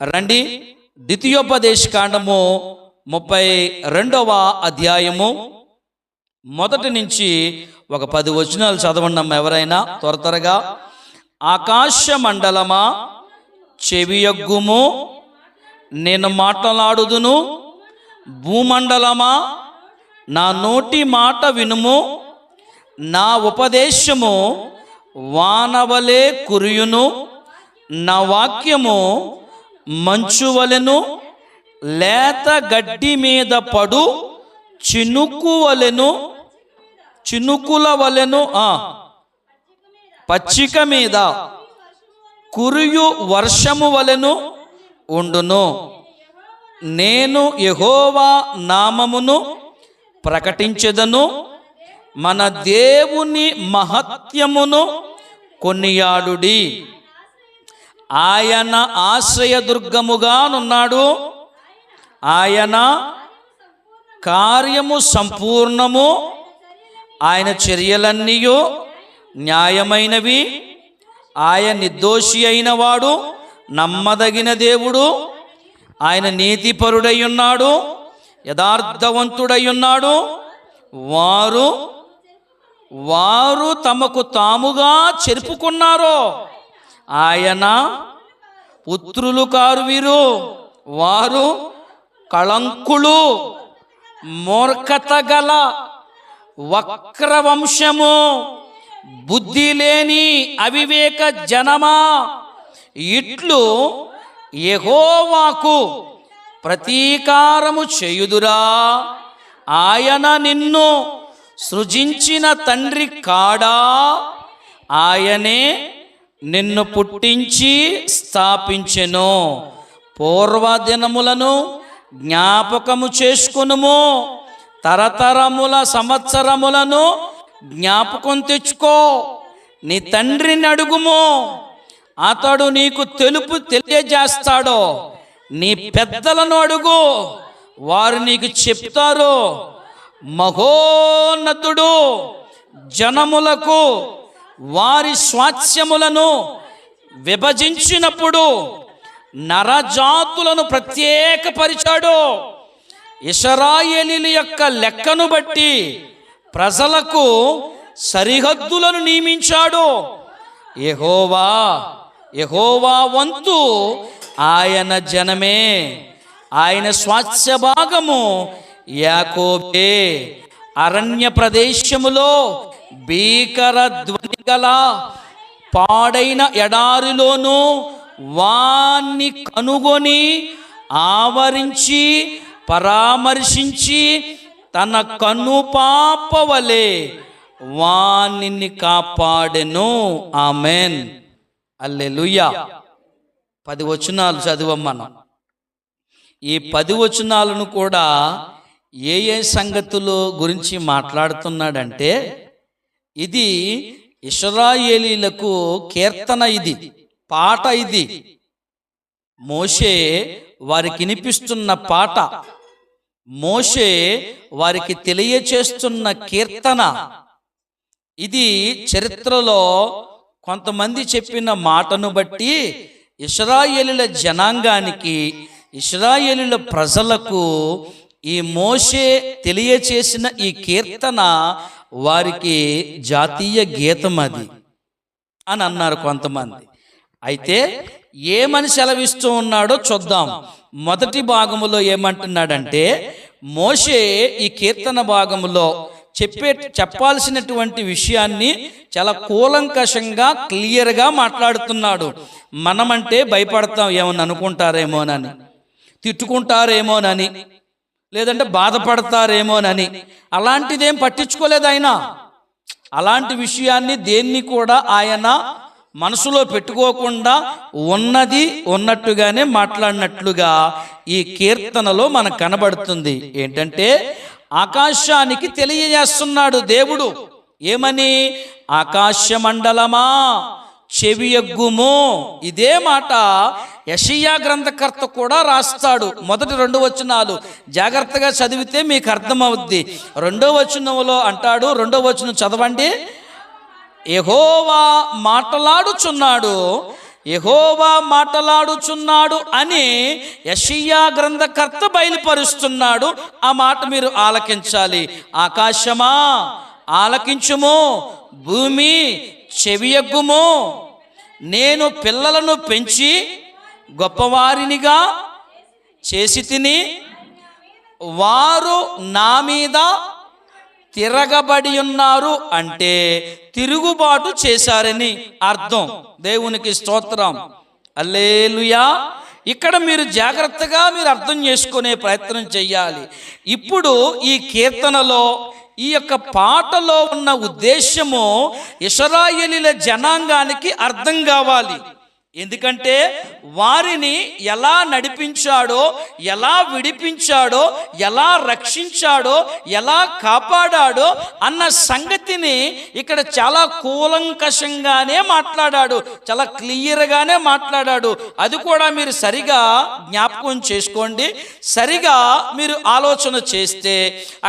రండి, ద్వితీయోపదేశ కాండము 32వ అధ్యాయము మొదటి నుంచి ఒక 10 వచనాలు చదవండి ఎవరైనా త్వరగా. ఆకాశ మండలమా చెవియొగ్గుము, నేను మాట్లాడుదును. భూమండలమా నా నోటి మాట వినుము. నా ఉపదేశము వానవలే కురియును, నా వాక్యము మంచువలెను, లేత గడ్డి మీద పడు చినుకుల వలెను పచ్చిక మీద కురియు వర్షము వలెను ఉండును. నేను యెహోవా నామమును ప్రకటించెదను, మన దేవుని మహత్యమును కొనియాడుడి. ఆయన ఆశ్రయదుర్గముగానున్నాడు, ఆయన కార్యము సంపూర్ణము, ఆయన చర్యలన్నీ న్యాయమైనవి. ఆయన నిర్దోషి అయిన వాడు, నమ్మదగిన దేవుడు. ఆయన నీతిపరుడై ఉన్నాడు, యథార్థవంతుడై ఉన్నాడు. వారు తమకు తాముగా చెరుపుకున్నారో ఆయన పుత్రులు కారు. వీరు వారు కళంకులు, మూర్ఖత గల వక్రవంశము, బుద్ధి లేని అవివేక జనమా. ఇట్లు యెహోవాకు ప్రతీకారము చేయుదురా. ఆయన నిన్ను సృజించిన తండ్రి కాడా? ఆయనే నిన్ను పుట్టించి స్థాపించెను. పూర్వదినములను జ్ఞాపకము చేసుకొనుము, తరతరముల సంవత్సరములను జ్ఞాపకం తెచ్చుకో. నీ తండ్రిని అడుగుము, అతడు నీకు తెలియజేస్తాడో. నీ పెద్దలను అడుగు, వారు నీకు చెప్తారు. మహోన్నతుడు జనములకు వారి స్వాస్థ్యములను విభజించినప్పుడు నరజాతులను ప్రత్యేకపరిచాడు. ఇశ్రాయేలీయుల యొక్క లెక్కను బట్టి ప్రజలకు సరిహద్దులను నియమించాడు. యెహోవా వంతు ఆయన జనమే, ఆయన స్వాస్థ్య భాగము యాకోబే. అరణ్య ప్రదేశములో భీకర ధ్వని గల పాడైన ఎడారిలోను వాన్ని కనుగొని ఆవరించి పరామర్శించి తన కన్నుపాప వలె వానిని కాపాడెను. ఆమెన్, హల్లెలూయా. 10 వచనాలు చదివమ్మను. ఈ 10 వచనాలను కూడా ఏ సంగతుల గురించి మాట్లాడుతున్నాడంటే, ఇది ఇశ్రాయేలీయులకు కీర్తన, ఇది పాట. ఇది మోషే వారికి వినిపిస్తున్న పాట, మోషే వారికి తెలియచేస్తున్న కీర్తన. ఇది చరిత్రలో కొంతమంది చెప్పిన మాటను బట్టి ఇశ్రాయేలీయుల జనాంగానికి, ఇశ్రాయేలీయుల ప్రజలకు ఈ మోషే తెలియచేసిన ఈ కీర్తన వారికి జాతీయ గీతం అది అని అన్నారు కొంతమంది. అయితే ఏమని సెలవిస్తూ ఉన్నాడో చూద్దాం. మొదటి భాగములో ఏమంటున్నాడంటే, మోషే ఈ కీర్తన భాగములో చెప్పాల్సినటువంటి విషయాన్ని చాలా కూలంకషంగా క్లియర్గా మాట్లాడుతున్నాడు. మనమంటే భయపడతాం, ఏమని అనుకుంటారేమోనని, తిట్టుకుంటారేమోనని, లేదంటే బాధపడతారేమోనని. అలాంటిదేం పట్టించుకోలేదు ఆయన. అలాంటి విషయాన్ని దేన్ని కూడా ఆయన మనసులో పెట్టుకోకుండా ఉన్నది ఉన్నట్టుగానే మాట్లాడినట్లుగా ఈ కీర్తనలో మనకు కనబడుతుంది. ఏంటంటే, ఆకాశానికి తెలియజేస్తున్నాడు దేవుడు. ఏమని? ఆకాశ మండలమా చెవియొగ్గుము. ఇదే మాట యెషయా గ్రంథకర్త కూడా రాస్తాడు. మొదటి 2 వచనాలు జాగ్రత్తగా చదివితే మీకు అర్థమవుద్ది. 2వ వచనంలో అంటాడు, 2వ వచనం చదవండి. యెహోవా మాట్లాడుచున్నాడు, యెహోవా మాటలాడుచున్నాడు అని యెషయా గ్రంథకర్త బయలుపరుస్తున్నాడు. ఆ మాట మీరు ఆలకించాలి. ఆకాశమా ఆలకించుము, భూమి చెవియగ్గుము. నేను పిల్లలను పెంచి గొప్పవారినిగా చేసి తిని, వారు నా మీద తిరగబడి ఉన్నారు అంటే తిరుగుబాటు చేశారని అర్థం. దేవునికి స్తోత్రం, హల్లెలూయా. ఇక్కడ మీరు జాగ్రత్తగా మీరు అర్థం చేసుకునే ప్రయత్నం చేయాలి. ఇప్పుడు ఈ కీర్తనలో, ఈ యొక్క పాటలో ఉన్న ఉద్దేశము ఇశ్రాయేలీల జనాంగానికి అర్థం కావాలి. ఎందుకంటే వారిని ఎలా నడిపించాడో, ఎలా విడిపించాడో, ఎలా రక్షించాడో, ఎలా కాపాడాడో అన్న సంగతిని ఇక్కడ చాలా కూలంకషంగానే మాట్లాడాడు, చాలా క్లియర్గానే మాట్లాడాడు. అది కూడా మీరు సరిగా జ్ఞాపకం చేసుకోండి. సరిగా మీరు ఆలోచన చేస్తే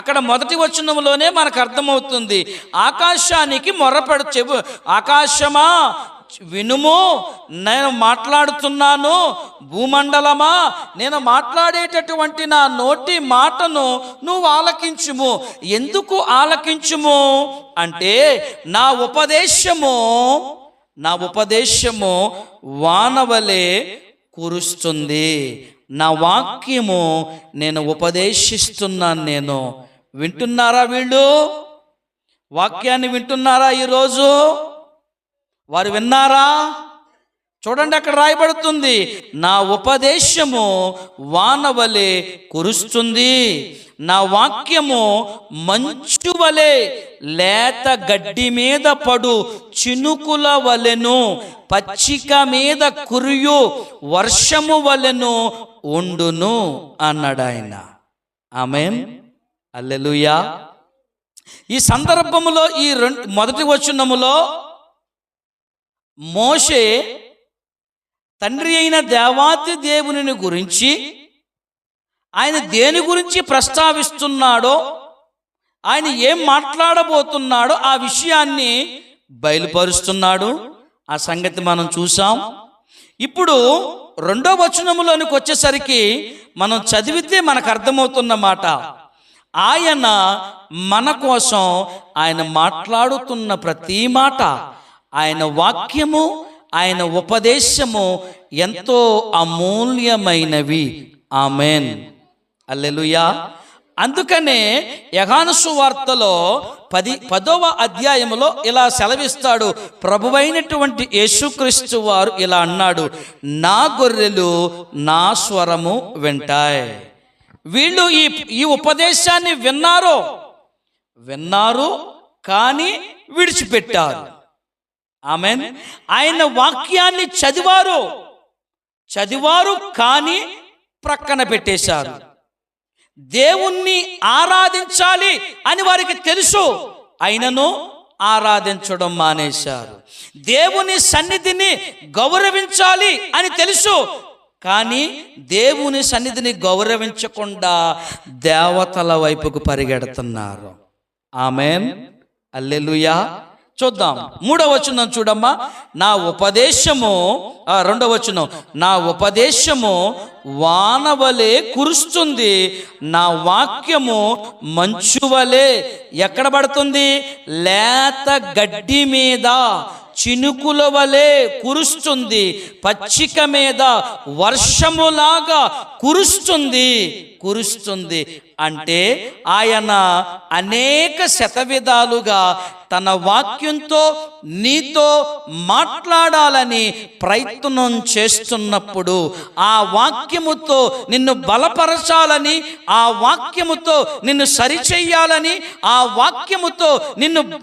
అక్కడ మొదటి వచనంలోనే మనకు అర్థమవుతుంది. ఆకాశానికి చెవు, ఆకాశమా వినుము, నేను మాట్లాడుతున్నాను. భూమండలమా, నేను మాట్లాడేటటువంటి నా నోటి మాటను నువ్వు ఆలకించుము. ఎందుకు ఆలకించుము అంటే నా ఉపదేశము వానవలే కురుస్తుంది. నా వాక్యము నేను ఉపదేశిస్తున్నాను. నేను వింటున్నారా? వీళ్ళు వాక్యాన్ని వింటున్నారా? ఈరోజు వారు విన్నారా? చూడండి, అక్కడ రాయబడుతుంది, నా ఉపదేశము వానవలే కురుస్తుంది, నా వాక్యము మంచు వలె లేత గడ్డి మీద పడు చినుకుల వలెను, పచ్చిక మీద కురియు వర్షము వలెను ఉండును అన్నాడు ఆయన. ఆమేన్, హల్లెలూయా. ఈ సందర్భములో ఈ మొదటి వచనములో మోషే తండ్రి అయిన దేవాతి దేవుని గురించి, ఆయన దేని గురించి ప్రస్తావిస్తున్నాడో, ఆయన ఏం మాట్లాడబోతున్నాడో ఆ విషయాన్ని బయలుపరుస్తున్నాడు. ఆ సంగతి మనం చూసాం. ఇప్పుడు రెండో వచనములోనికి వచ్చేసరికి మనం చదివితే మనకు అర్థమవుతున్న మాట, ఆయన మన కోసం ఆయన మాట్లాడుతున్న ప్రతి మాట, ఆయన వాక్యము, ఆయన ఉపదేశము ఎంతో అమూల్యమైనవి. ఆమేన్, హల్లెలూయా. అందుకనే యోహాను సువార్తలో 10వ అధ్యాయములో ఇలా సెలవిస్తాడు. ప్రభువైనటువంటి యేసుక్రీస్తు వారు ఇలా అన్నాడు, నా గొర్రెలు నా స్వరము వింటాయి. వీళ్ళు ఈ ఉపదేశాన్ని విన్నారు కానీ విడిచిపెట్టారు. ఆమేన్. ఆయన వాక్యాన్ని చదివారు కానీ ప్రక్కన పెట్టేశారు. దేవుణ్ణి ఆరాధించాలి అని వారికి తెలుసు, అయినను ఆరాధించడం మానేశారు. దేవుని సన్నిధిని గౌరవించాలి అని తెలుసు, కానీ దేవుని సన్నిధిని గౌరవించకుండా దేవతల వైపుకు పరిగెడుతున్నారు. ఆమేన్, హల్లెలూయా. చూద్దాం, 3వ వచనం చూడమ్మా. నా ఉపదేశము, 2వ వచనం, నా ఉపదేశము వానవలే కురుస్తుంది, నా వాక్యము మంచువలే ఎక్కడ పడుతుంది? లేత గడ్డి మీద చినుకుల వలె కురుస్తుంది, పచ్చిక మీద వర్షములాగా కురుస్తుంది అంటే ఆయన అనేక శతవిధాలుగా తన వాక్యంతో నీతో మాట్లాడాలని ప్రయత్నం చేస్తున్నప్పుడు, ఆ వాక్యముతో నిన్ను బలపరచాలని, ఆ వాక్యముతో నిన్ను సరిచెయ్యాలని, ఆ వాక్యముతో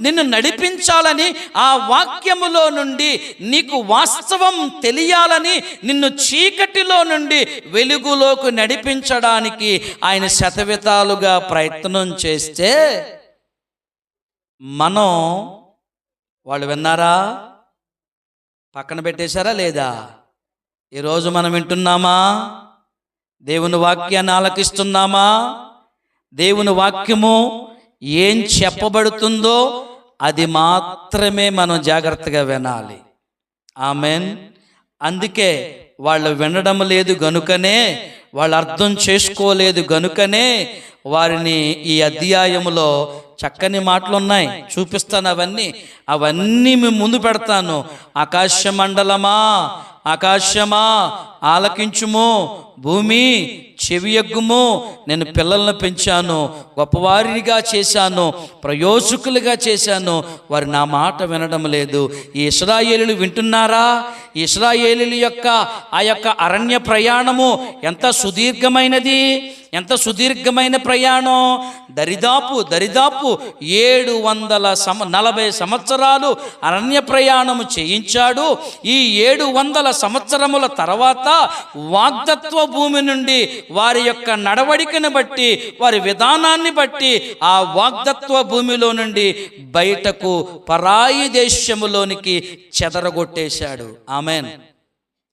నిన్ను నడిపించాలని, ఆ వాక్యములో నుండి నీకు వాస్తవం తెలియాలని, నిన్ను చీకటిలో నుండి వెలుగులోకి నడిపించడానికి ఆయన శతవిధాలుగా ప్రయత్నం చేస్తే వాళ్ళు విన్నారా? పక్కన పెట్టేశారా లేదా? ఈరోజు మనం వింటున్నామా? దేవుని వాక్యాన్ని ఆలకిస్తున్నామా? దేవుని వాక్యము ఏం చెప్పబడుతుందో అది మాత్రమే మనం జాగ్రత్తగా వినాలి. ఆమెన్. అందుకే వాళ్ళు వినడం లేదు గనుకనే, వాళ్ళు అర్థం చేసుకోలేదు గనుకనే వారిని ఈ అధ్యాయములో చక్కని మాటలు ఉన్నాయి, చూపిస్తాను. అవన్నీ మేము ముందు పెడతాను. ఆకాశ మండలమా, ఆకాశమా ఆలకించుము, భూమి చెవియగ్గుము. నేను పిల్లలను పెంచాను, గొప్పవారిగా చేశాను, ప్రయోజకులుగా చేశాను. వారు నా మాట వినడం లేదు. ఈ ఇశ్రాయేలీయులు వింటున్నారా? ఈ ఇశ్రాయేలీయుల యొక్క ఆ యొక్క అరణ్య ప్రయాణము ఎంత సుదీర్ఘమైనది, ఎంత సుదీర్ఘమైన ప్రయాణం. దరిదాపు 740 సంవత్సరాలు అరణ్య ప్రయాణము చేయించాడు. ఈ 700 సంవత్సరముల తర్వాత వాగ్దత్వ భూమి నుండి వారి యొక్క నడవడికను బట్టి, వారి విధానాన్ని బట్టి ఆ వాగ్దత్వ భూమిలో నుండి బయటకు పరాయి దేశములోనికి చెదరగొట్టేశాడు. ఆమెన్,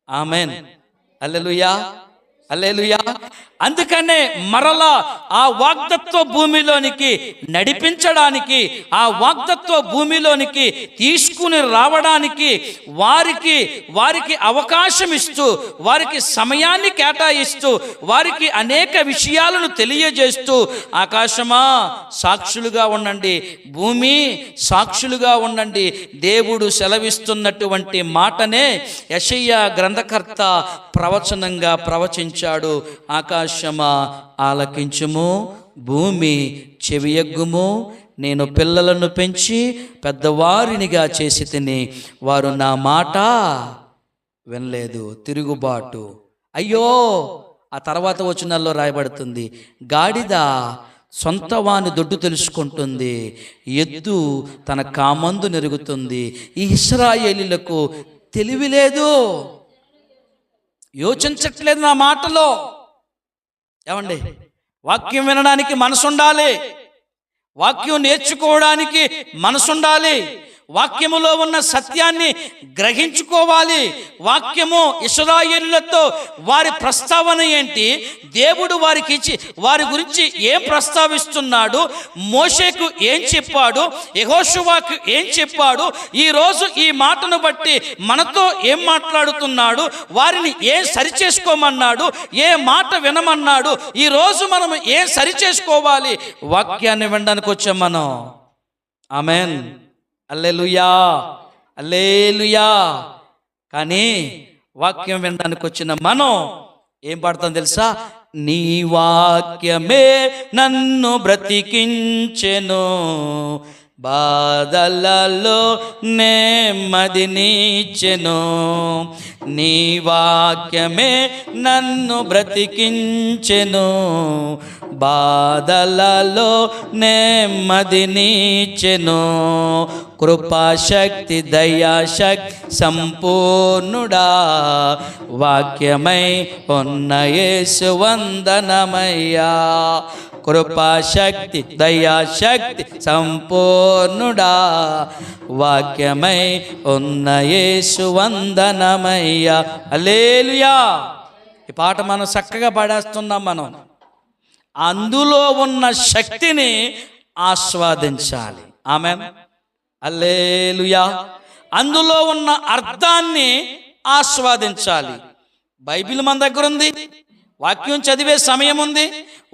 ఆమెన్, హల్లెలూయా, హల్లెలూయా. అందుకనే మరలా ఆ వాగ్దత్వ భూమిలోనికి నడిపించడానికి, ఆ వాగ్దత్వ భూమిలోనికి తీసుకుని రావడానికి వారికి అవకాశం ఇస్తూ, వారికి సమయాన్ని కేటాయిస్తూ, వారికి అనేక విషయాలను తెలియజేస్తూ, ఆకాశమా సాక్షులుగా ఉండండి, భూమి సాక్షులుగా ఉండండి. దేవుడు సెలవిస్తున్నటువంటి మాటనే యెషయా గ్రంథకర్త ప్రవచనంగా ప్రవచించాడు. ఆకాశమా ఆలకించుము, భూమి చెవియగ్గుము. నేను పిల్లలను పెంచి పెద్దవారినిగా చేసి తిని, వారు నా మాట వినలేదు. తిరుగుబాటు. అయ్యో, ఆ తర్వాత వచనాల్లో రాయబడుతుంది, గాడిద సొంత వాని దొడ్డు తెలుసుకుంటుంది, ఎద్దు తన కామందు నెరుగుతుంది. ఈ ఇశ్రాయేలీయులకు తెలివి లేదు, యోచించట్లేదు నా మాటలో. ఏమండి, వాక్యం వినడానికి మనసు ఉండాలి, వాక్యం నేర్చుకోవడానికి మనసు ఉండాలి, వాక్యములో ఉన్న సత్యాన్ని గ్రహించుకోవాలి. వాక్యము ఇశ్రాయేలీయులతో వారి ప్రస్తావన ఏంటి, దేవుడు వారికి ఇచ్చి వారి గురించి ఏం ప్రస్తావిస్తున్నాడు, మోషేకు ఏం చెప్పాడు, యెహోషువకు ఏం చెప్పాడు, ఈరోజు ఈ మాటను బట్టి మనతో ఏం మాట్లాడుతున్నాడు, వారిని ఏం సరిచేసుకోమన్నాడు, ఏ మాట వినమన్నాడు, ఈరోజు మనం ఏం సరిచేసుకోవాలి. వాక్యాన్ని వినడానికి వచ్చాం మనం. ఆమెన్, హల్లెలూయా, హల్లెలూయా. కానీ వాక్యం వినడానికి వచ్చిన మనం ఏం పాడతాం తెలుసా? నీ వాక్యమే నన్ను బ్రతికించెను, బాధలలో నెమ్మదినిచ్చెను. నీ వాక్యమే నన్ను బ్రతికించెను, బాధలలో నెమ్మదినిచ్చెను. కృపాశక్తి దయాశక్తి సంపూర్ణుడా, వాక్యమై ఉన్న యేసు వందనమయ్యా. కృపాశక్తి దయాశక్తి సంపూర్ణుడా, వాక్యమై ఉన్న యేసు వందనమయ్యా. హల్లెలూయా. ఈ పాట మనం చక్కగా పాడేస్తున్నాం. మనం అందులో ఉన్న శక్తిని ఆస్వాదించాలి. ఆమెన్, హల్లెలూయా. అందులో ఉన్న అర్థాన్ని ఆస్వాదించాలి. బైబిల్ మన దగ్గర ఉంది, వాక్యం చదివే సమయం ఉంది,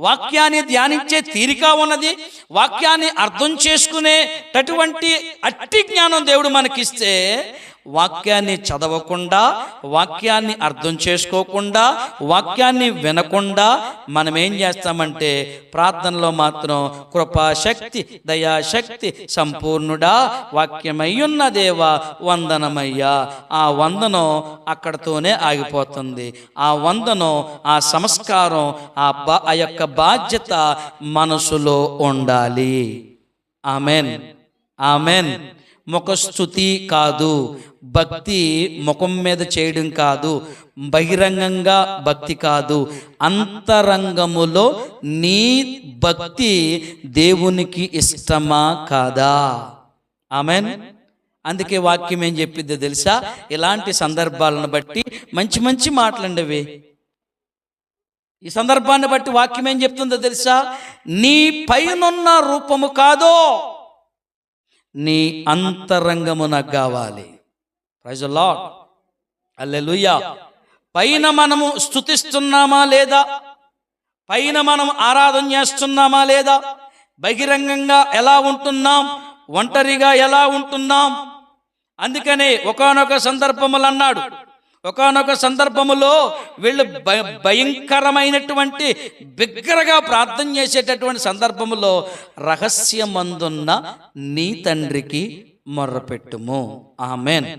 వాక్యాన్ని ధ్యానించే తీరిక ఉన్నది, వాక్యాన్ని అర్థం చేసుకునేటటువంటి అట్టి జ్ఞానం దేవుడు మనకిస్తే, వాక్యాన్ని చదవకుండా, వాక్యాన్ని అర్థం చేసుకోకుండా, వాక్యాన్ని వినకుండా మనం ఏం చేస్తామంటే ప్రార్థనలో మాత్రం కృపాశక్తి దయాశక్తి సంపూర్ణుడా, వాక్యమయ్యున్న దేవా వందనమయ్యా. ఆ వందనం అక్కడతోనే ఆగిపోతుంది. ఆ వందనం, ఆ సంస్కారం, ఆ యొక్క బాధ్యత మనసులో ఉండాలి. Amen, amen. ముఖస్తుతి కాదు, భక్తి ముఖం మీద చేయడం కాదు, బహిరంగంగా భక్తి కాదు, అంతరంగములో నీ భక్తి దేవునికి ఇష్టమా కాదా? ఆమెన్. అందుకే వాక్యం ఏం చెప్పిందో తెలుసా? ఇలాంటి సందర్భాలను బట్టి మంచి మంచి మాటలండివి. ఈ సందర్భాన్ని బట్టి వాక్యం ఏం చెప్తుందో తెలుసా? నీ పైనున్న రూపము కాదో, నీ అంతరంగము నాకు కావాలి. Praise the Lord. హల్లెలూయా. పైన మనము స్తుతిస్తున్నామా లేదా, పైన మనం ఆరాధన చేస్తున్నామా లేదా, బహిరంగంగా ఎలా ఉంటున్నాం, ఒంటరిగా ఎలా ఉంటున్నాం. అందుకనే ఒకానొక సందర్భములు అన్నాడు, ఒకానొక సందర్భములో వీళ్ళు భయంకరమైనటువంటి బిగ్గరగా ప్రార్థన చేసేటటువంటి సందర్భములో రహస్యమందున్న నీ తండ్రికి మొర్రపెట్టుము. ఆమేన్.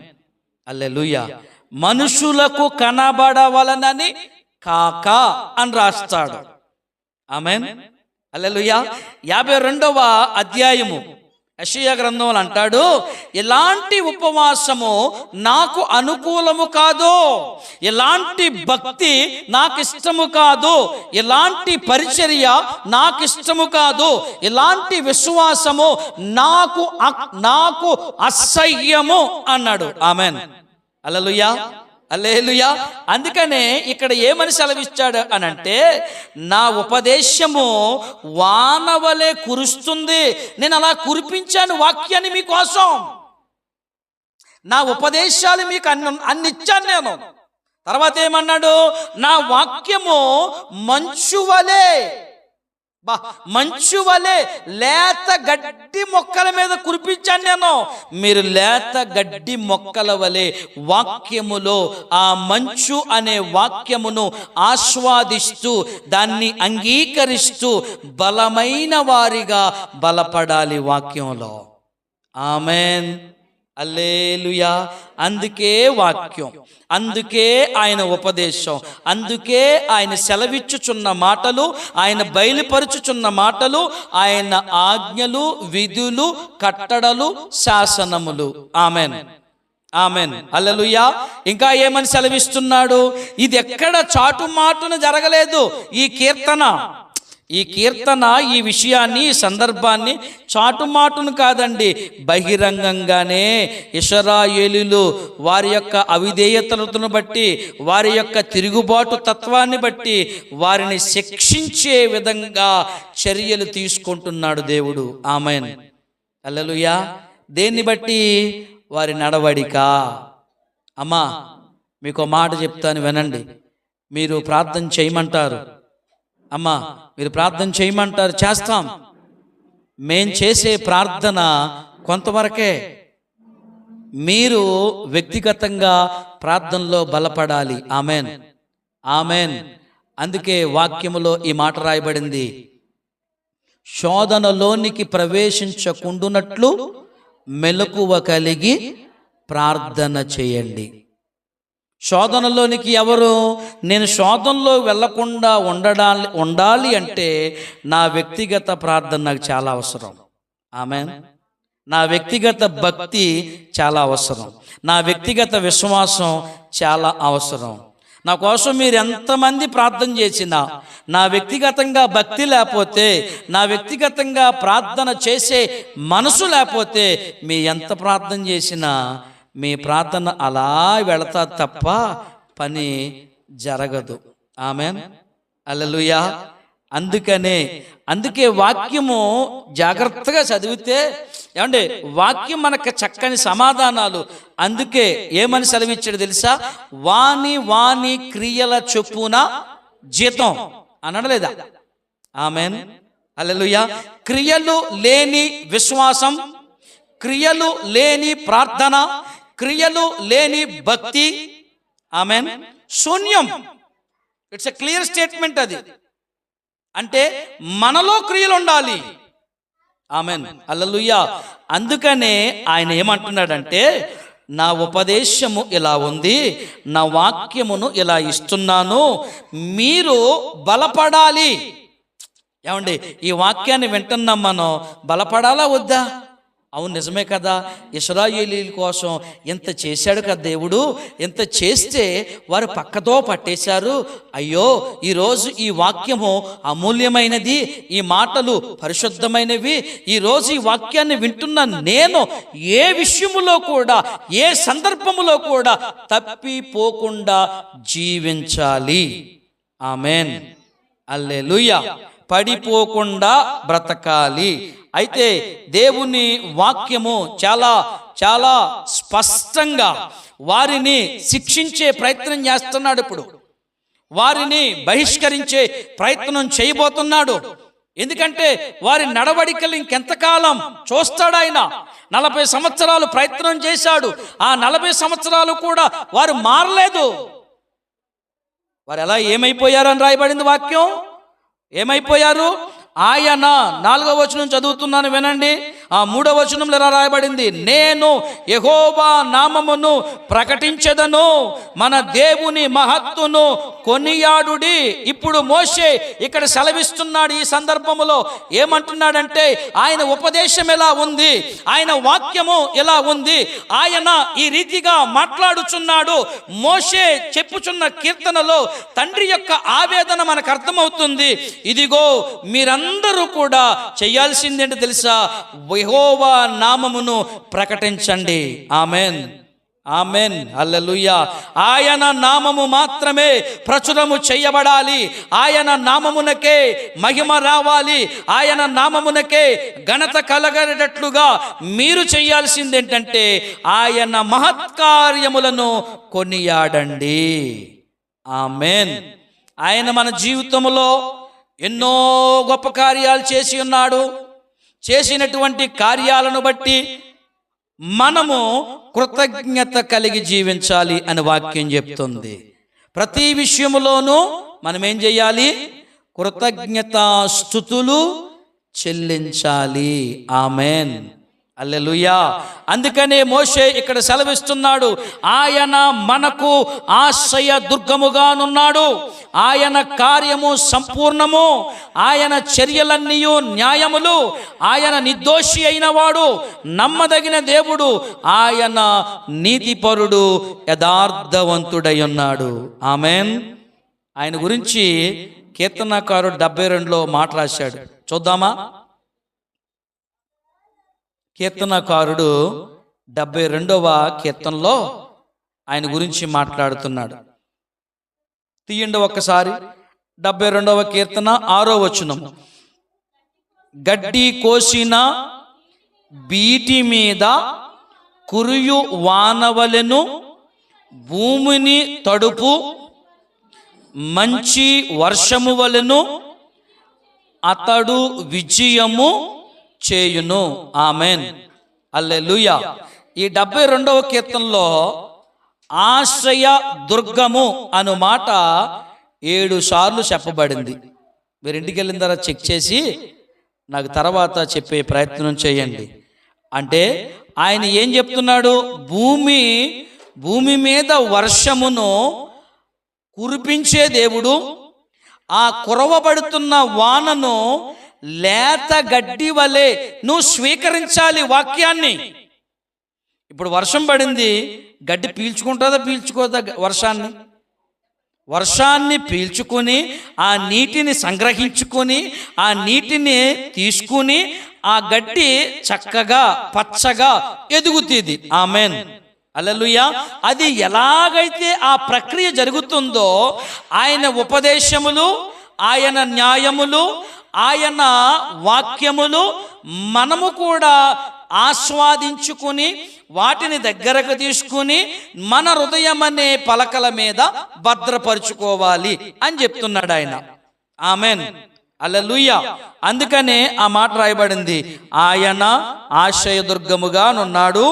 హల్లెలూయా. మనుషులకు కనబడవలనని కాక అని రాస్తాడు. ఆమేన్. హల్లెలూయా. 52వ అధ్యాయము యెషయా గ్రంథంలో అంటాడు, ఎలాంటి ఉపవాసము నాకు అనుకూలము కాదు, ఎలాంటి భక్తి నాకు ఇష్టము కాదు, ఎలాంటి పరిచర్య నాకు ఇష్టము కాదు, ఎలాంటి విశ్వాసము నాకు అసహ్యము అన్నాడు. ఆమేన్. హల్లెలూయా. హల్లెలూయా. అందుకనే ఇక్కడ ఏమని సెలవిచ్చాడు అనంటే, నా ఉపదేశము వానవలే కురుస్తుంది, నేను అలా కురిపించాను వాక్యాన్ని మీకోసం, నా ఉపదేశాలు మీకు అన్ని ఇచ్చాను నేను. తర్వాత ఏమన్నాడు, నా వాక్యము మంచు వలె, మంచు వలె లేత గడ్డి మొక్కల మీద కురిపించాను నేను. మీరు లేత గడ్డి మొక్కల వలె వాక్యములో ఆ మంచు అనే వాక్యమును ఆస్వాదిస్తూ దాన్ని అంగీకరిస్తూ బలమైన వారిగా బలపడాలి వాక్యంలో. ఆమేన్. హల్లెలూయా. అందుకే వాక్యం, అందుకే ఆయన ఉపదేశం, అందుకే ఆయన సెలవిచ్చుచున్న మాటలు, ఆయన బయలుపరుచుచున్న మాటలు, ఆయన ఆజ్ఞలు, విధులు, కట్టడలు, శాసనములు. ఆమేన్. ఆమేన్. హల్లెలూయా. ఇంకా ఏమని సెలవిస్తున్నాడు, ఇది ఎక్కడ చాటుమాటున జరగలేదు. ఈ కీర్తన ఈ విషయాన్ని, ఈ సందర్భాన్ని చాటుమాటును కాదండి, బహిరంగంగానే ఇశ్రాయేలీయులు వారి యొక్క అవిధేయతలను బట్టి, వారి యొక్క తిరుగుబాటు తత్వాన్ని బట్టి వారిని శిక్షించే విధంగా చర్యలు తీసుకుంటున్నాడు దేవుడు. ఆమేన్. హల్లెలూయా. దేన్ని బట్టి? వారి నడవడిక. అమ్మా, మీకు మాట చెప్తాను వినండి. మీరు ప్రార్థన చేయమంటారు, అమ్మా మీరు ప్రార్థన చేయమంటారు, చేస్తాం. మేం చేసే ప్రార్థన కొంతవరకే. మీరు వ్యక్తిగతంగా ప్రార్థనలో బలపడాలి. ఆమేన్. ఆమేన్. అందుకే వాక్యములో ఈ మాట రాయబడింది, శోధనలోనికి ప్రవేశించకుండునట్లు మెలకువ కలిగి ప్రార్థన చేయండి. శోధనలోనికి ఎవరు? నేను శోధనలో వెళ్లకుండా ఉండాలి అంటే నా వ్యక్తిగత ప్రార్థన నాకు చాలా అవసరం. ఆమేన్. నా వ్యక్తిగత భక్తి చాలా అవసరం, నా వ్యక్తిగత విశ్వాసం చాలా అవసరం. నా కోసం మీరు ఎంతమంది ప్రార్థన చేసినా, నా వ్యక్తిగతంగా భక్తి లేకపోతే, నా వ్యక్తిగతంగా ప్రార్థన చేసే మనసు లేకపోతే, మీ ఎంత ప్రార్థన చేసినా మీ ప్రార్థన అలా వెళతా తప్ప పని జరగదు. ఆమేన్. హల్లెలూయా. అందుకే వాక్యము జాగ్రత్తగా చదివితే, ఏమంటే వాక్యం మనకు చక్కని సమాధానాలు. అందుకే ఏమని సెలవిచ్చాడు తెలుసా? వాని క్రియల చొప్పున జీతం అనడలేదా? ఆమేన్. హల్లెలూయా. క్రియలు లేని విశ్వాసం, క్రియలు లేని ప్రార్థన, క్రియలు లేని భక్తి, ఆమేన్, శూన్యం. It's a clear statement. అది అంటే మనలో క్రియలు ఉండాలి. ఆమేన్. హల్లెలూయా. అందుకనే ఆయన ఏమంటున్నాడంటే, నా ఉపదేశము ఇలా ఉంది, నా వాక్యమును ఇలా ఇస్తున్నాను, మీరు బలపడాలి. ఏమండి, ఈ వాక్యాన్ని వింటున్నాం, మనం బలపడాలా వద్దా? అవును, నిజమే కదా. ఇశ్రాయేలీయుల కోసం ఎంత చేశాడు కదా దేవుడు. ఎంత చేస్తే వారు పక్కతో పట్టేశారు. అయ్యో, ఈరోజు ఈ వాక్యము అమూల్యమైనది, ఈ మాటలు పరిశుద్ధమైనవి. ఈరోజు ఈ వాక్యాన్ని వింటున్న నేను ఏ విషయములో కూడా, ఏ సందర్భములో కూడా తప్పిపోకుండా జీవించాలి. ఆమేన్. హల్లెలూయా. పడిపోకుండా బ్రతకాలి. అయితే దేవుని వాక్యము చాలా చాలా స్పష్టంగా వారిని శిక్షించే ప్రయత్నం చేస్తున్నాడు. ఇప్పుడు వారిని బహిష్కరించే ప్రయత్నం చేయబోతున్నాడు. ఎందుకంటే వారి నడవడికలు ఇంకెంతకాలం చూస్తాడు ఆయన. 40 సంవత్సరాలు ప్రయత్నం చేశాడు. ఆ 40 సంవత్సరాలు కూడా వారు మారలేదు. వారు ఎలా ఏమైపోయారని రాయబడింది వాక్యం. ఏమైపోయారు? ఆయన 4వ వచనం చదువుతున్నాను, వినండి. ఆ 3వ వచనంలో ఎలా రాయబడింది? నేను యెహోవా నామమును ప్రకటించెదను, మన దేవుని మహత్తును కొనియాడుడి. ఇప్పుడు మోషే ఇక్కడ సెలవిస్తున్నాడు. ఈ సందర్భంలో ఏమంటున్నాడంటే ఆయన ఉపదేశం ఎలా ఉంది, ఆయన వాక్యము ఎలా ఉంది, ఆయన ఈ రీతిగా మాట్లాడుచున్నాడు. మోషే చెప్పుచున్న కీర్తనలో తండ్రి యొక్క ఆవేదన మనకు అర్థమవుతుంది. ఇదిగో మీరందరూ కూడా చేయాల్సిందేంటో తెలుసా? యెహోవా నామమును ప్రకటించండి. ఆమెన్, ఆమెన్, హల్లెలూయా. ఆయన నామము మాత్రమే ప్రచురము చేయబడాలి. ఆయన నామమునకే మహిమ రావాలి. ఆయన నామమునకే ఘనత కలగేటట్లుగా మీరు చేయాల్సింది ఏంటంటే ఆయన మహత్కార్యములను కొనియాడండి. ఆమెన్. ఆయన మన జీవితంలో ఎన్నో గొప్ప కార్యాలు చేసి ఉన్నాడు. చేసినటువంటి కార్యాలను బట్టి మనము కృతజ్ఞత కలిగి జీవించాలి అని వాక్యం చెప్తుంది. ప్రతి విషయంలోనూ మనం ఏం చేయాలి? కృతజ్ఞతాస్తుతులు చెల్లించాలి. ఆమెన్, హల్లెలూయా. అందుకనే మోషే ఇక్కడ సెలవిస్తున్నాడు, ఆయన మనకు ఆశ్రయ దుర్గముగానున్నాడు. ఆయన కార్యము సంపూర్ణము, ఆయన చర్యలన్నీ న్యాయములు, ఆయన నిర్దోషి అయిన వాడు, నమ్మదగిన దేవుడు, ఆయన నీతిపరుడు, యథార్థవంతుడై ఉన్నాడు. ఆమెన్. ఆయన గురించి కీర్తనకారుడు 72లో మాట రాశాడు. చూద్దామా? కీర్తనకారుడు 72వ కీర్తనలో ఆయన గురించి మాట్లాడుతున్నాడు. తీయండి ఒక్కసారి. 72వ కీర్తన 6వ వచనం. గడ్డి కోసిన బీటి మీద కురియు వానవలెను, భూమిని తడుపు మంచి వర్షము వలెను అతడు విజయము చేయును. ఆమెన్, హల్లెలూయా. ఈ 72వ కీర్తనలో ఆశ్రయ దుర్గము అను మాట 7 సార్లు చెప్పబడింది. మీరు ఇంటికి వెళ్ళిన తర్వాత చెక్ చేసి నాకు తర్వాత చెప్పే ప్రయత్నం చేయండి. అంటే ఆయన ఏం చెప్తున్నాడు? భూమి మీద వర్షమును కురిపించే దేవుడు, ఆ కురవబడుతున్న వానను లేత గడ్డి వలె నువ్వు స్వీకరించాలి వాక్యాన్ని. ఇప్పుడు వర్షం పడింది, గడ్డి పీల్చుకుంటుందా పీల్చుకోదా? వర్షాన్ని పీల్చుకొని ఆ నీటిని సంగ్రహించుకొని ఆ నీటిని తీసుకుని ఆ గడ్డి చక్కగా పచ్చగా ఎదుగుతుంది. ఆమెన్, హల్లెలూయా. అది ఎలాగైతే ఆ ప్రక్రియ జరుగుతుందో ఆయన ఉపదేశములు, ఆయన న్యాయములు, ఆయన వాక్యములు మనము కూడా ఆస్వాదించుకుని వాటిని దగ్గరకు తీసుకుని మన హృదయం అనే పలకల మీద భద్రపరుచుకోవాలి అని చెప్తున్నాడు ఆయన. ఆమెన్, హల్లెలూయా. అందుకనే ఆ మాట రాయబడింది, ఆయన ఆశ్రయదుర్గముగా నున్నాడు,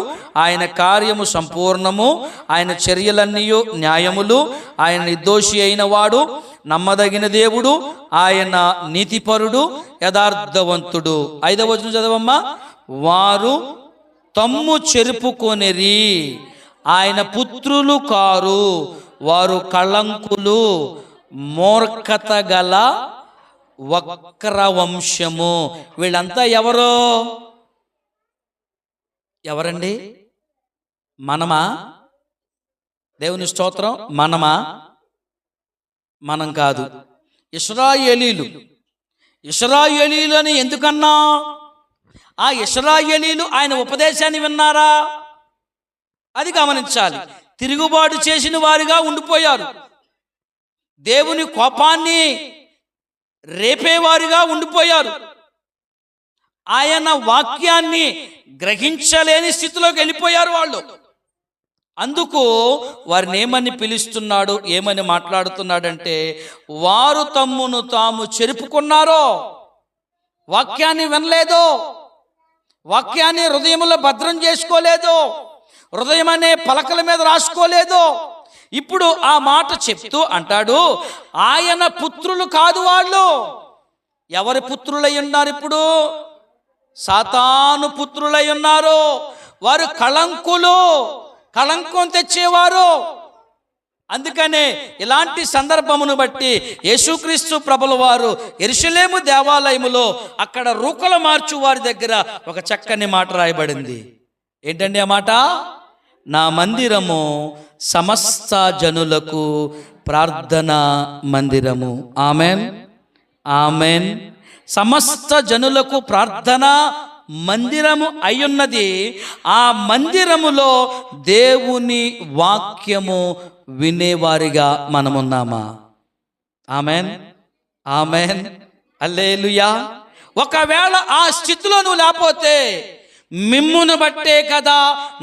ఆయన కార్యము సంపూర్ణము, ఆయన చర్యలన్నీ న్యాయములు, ఆయన నిర్దోషి అయిన వాడు, నమ్మదగిన దేవుడు, ఆయన నీతిపరుడు, యథార్థవంతుడు. 5వ వచనం చదవమ్మా. వారు తమ్ము చెరుపుకొనిరి, ఆయన పుత్రులు కారు, వారు కళంకులు, మూర్ఖత గల వక్ర వంశము. వీళ్ళంతా ఎవరండి? మనమా? దేవుని స్తోత్రం. మనమా? మనం కాదు. ఇశ్రాయేలీలు అని ఎందుకన్నా? ఆ ఇశ్రాయేలీలు ఆయన ఉపదేశాన్ని విన్నారా? అది గమనించాలి. తిరుగుబాటు చేసిన వారిగా ఉండిపోయారు. దేవుని కోపాన్ని రేపేవారుగా ఉండిపోయారు. ఆయన వాక్యాన్ని గ్రహించలేని స్థితిలోకి వెళ్ళిపోయారు వాళ్ళు. అందుకు వారిని ఏమని పిలుస్తున్నాడు, ఏమని మాట్లాడుతున్నాడంటే, వారు తమ్మును తాము చెరుపుకున్నారో, వాక్యాన్ని వినలేదు, వాక్యాన్ని హృదయంలో భద్రం చేసుకోలేదు, హృదయం అనే పలకల మీద రాసుకోలేదు. ఇప్పుడు ఆ మాట చెప్తూ అంటాడు, ఆయన పుత్రులు కాదు వాళ్ళు. ఎవరి పుత్రులై ఉన్నారు? ఇప్పుడు సాతాను పుత్రులై ఉన్నారు. వారు కళంకులు, కళంకం తెచ్చేవారు. అందుకనే ఇలాంటి సందర్భమును బట్టి యేసుక్రీస్తు ప్రభుల వారు యెరూషలేము దేవాలయములో అక్కడ రూకల మార్చు వారి దగ్గర ఒక చక్కని మాట రాయబడింది. ఏంటండి ఆ మాట? నా మందిరము సమస్త జనులకు ప్రార్థనా మందిరము. Amen, amen. సమస్త జనులకు ప్రార్థనా మందిరము అయ్యున్నది. ఆ మందిరములో దేవుని వాక్యము వినేవారిగా మనమున్నామా? ఆమెన్, ఆమెన్, హల్లెలూయా. ఒకవేళ ఆ స్థితిలో నువ్వు లేకపోతే, మిమ్మును బట్టే కదా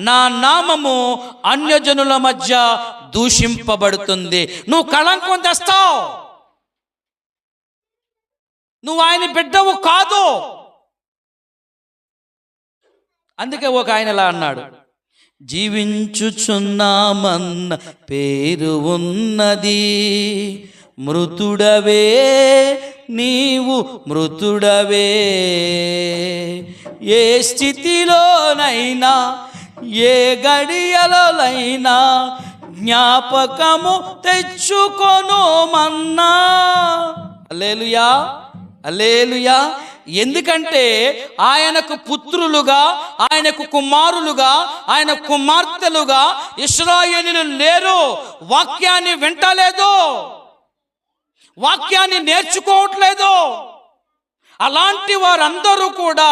నా నామము అన్యజనుల మధ్య దూషింపబడుతుంది. నువ్వు కళంకం తెస్తావు, నువ్వు ఆయన బిడ్డవు కాదు. అందుకే ఒక ఆయన ఇలా అన్నాడు, జీవించుచున్నామన్న పేరు ఉన్నది, మృతుడవే నీవు మృతుడవే. ఏ స్థితిలోనైనా ఏ గడియలైనా జ్ఞాపకము తెచ్చుకొను మన్నా. హల్లెలూయా, హల్లెలూయా. ఎందుకంటే ఆయనకు పుత్రులుగా, ఆయనకు కుమారులుగా, ఆయన కుమార్తెలుగా ఇశ్రాయేలీయులు లేరు. వాక్యాన్ని వింటలేదు, వాక్యాన్ని నేర్చుకోవట్లేదు. అలాంటి వారందరూ కూడా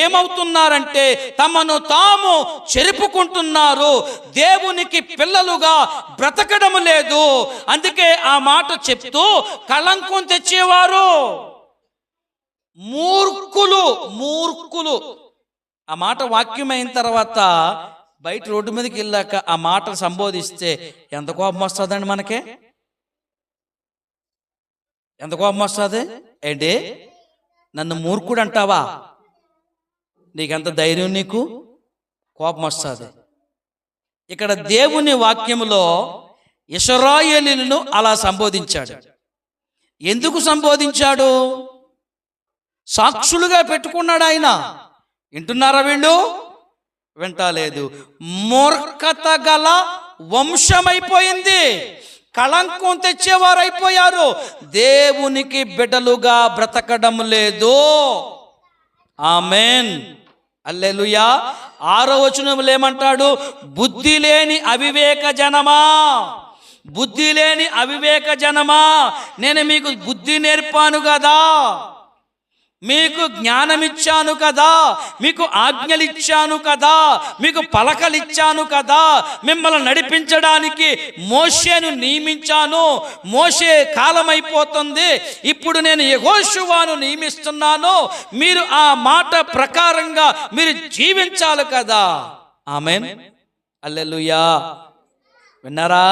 ఏమవుతున్నారంటే తమను తాము చెరుపుకుంటున్నారు, దేవునికి పిల్లలుగా బ్రతకడం లేదు. అందుకే ఆ మాట చెప్తూ కళంకం తెచ్చేవారు మూర్ఖులు, మూర్ఖులు. ఆ మాట వాక్యం అయిన తర్వాత బయట రోడ్డు మీదకి వెళ్ళాక ఆ మాట సంబోధిస్తే ఎంత కోపం వస్తుందండి మనకే? ఎంత కోపం వస్తుంది? ఏంటి నన్ను మూర్ఖుడు అంటావా? నీకెంత ధైర్యం? నీకు కోపం వస్తుంది. ఇక్కడ దేవుని వాక్యములో ఇశ్రాయేలీయులను అలా సంబోధించాడు. ఎందుకు సంబోధించాడు? సాక్షులుగా పెట్టుకున్నాడు ఆయన. వింటున్నారా వీళ్ళు? వింటలేదు. మూర్ఖత గల వంశమైపోయింది, కళంకం తెచ్చేవారైపోయారు, దేవునికి బిడ్డలుగా బ్రతకడం లేదు. ఆమెన్, హల్లెలూయా. 6వ వచనంలో ఏమంటాడు? బుద్ధి లేని అవివేక జనమా, బుద్ధి లేని అవివేక జనమా, నేను మీకు బుద్ధి నేర్పాను కదా, మీకు జ్ఞానమిచ్చాను కదా, మీకు ఆజ్ఞలిచ్చాను కదా, మీకు పలకలిచ్చాను కదా, మిమ్మల్ని నడిపించడానికి మోషేను నియమించాను. మోషే కాలమైపోతుంది, ఇప్పుడు నేను యెహోషువను నియమిస్తున్నాను. మీరు ఆ మాట ప్రకారంగా మీరు జీవించాలి కదా. ఆమేన్, హల్లెలూయా. విన్నారా?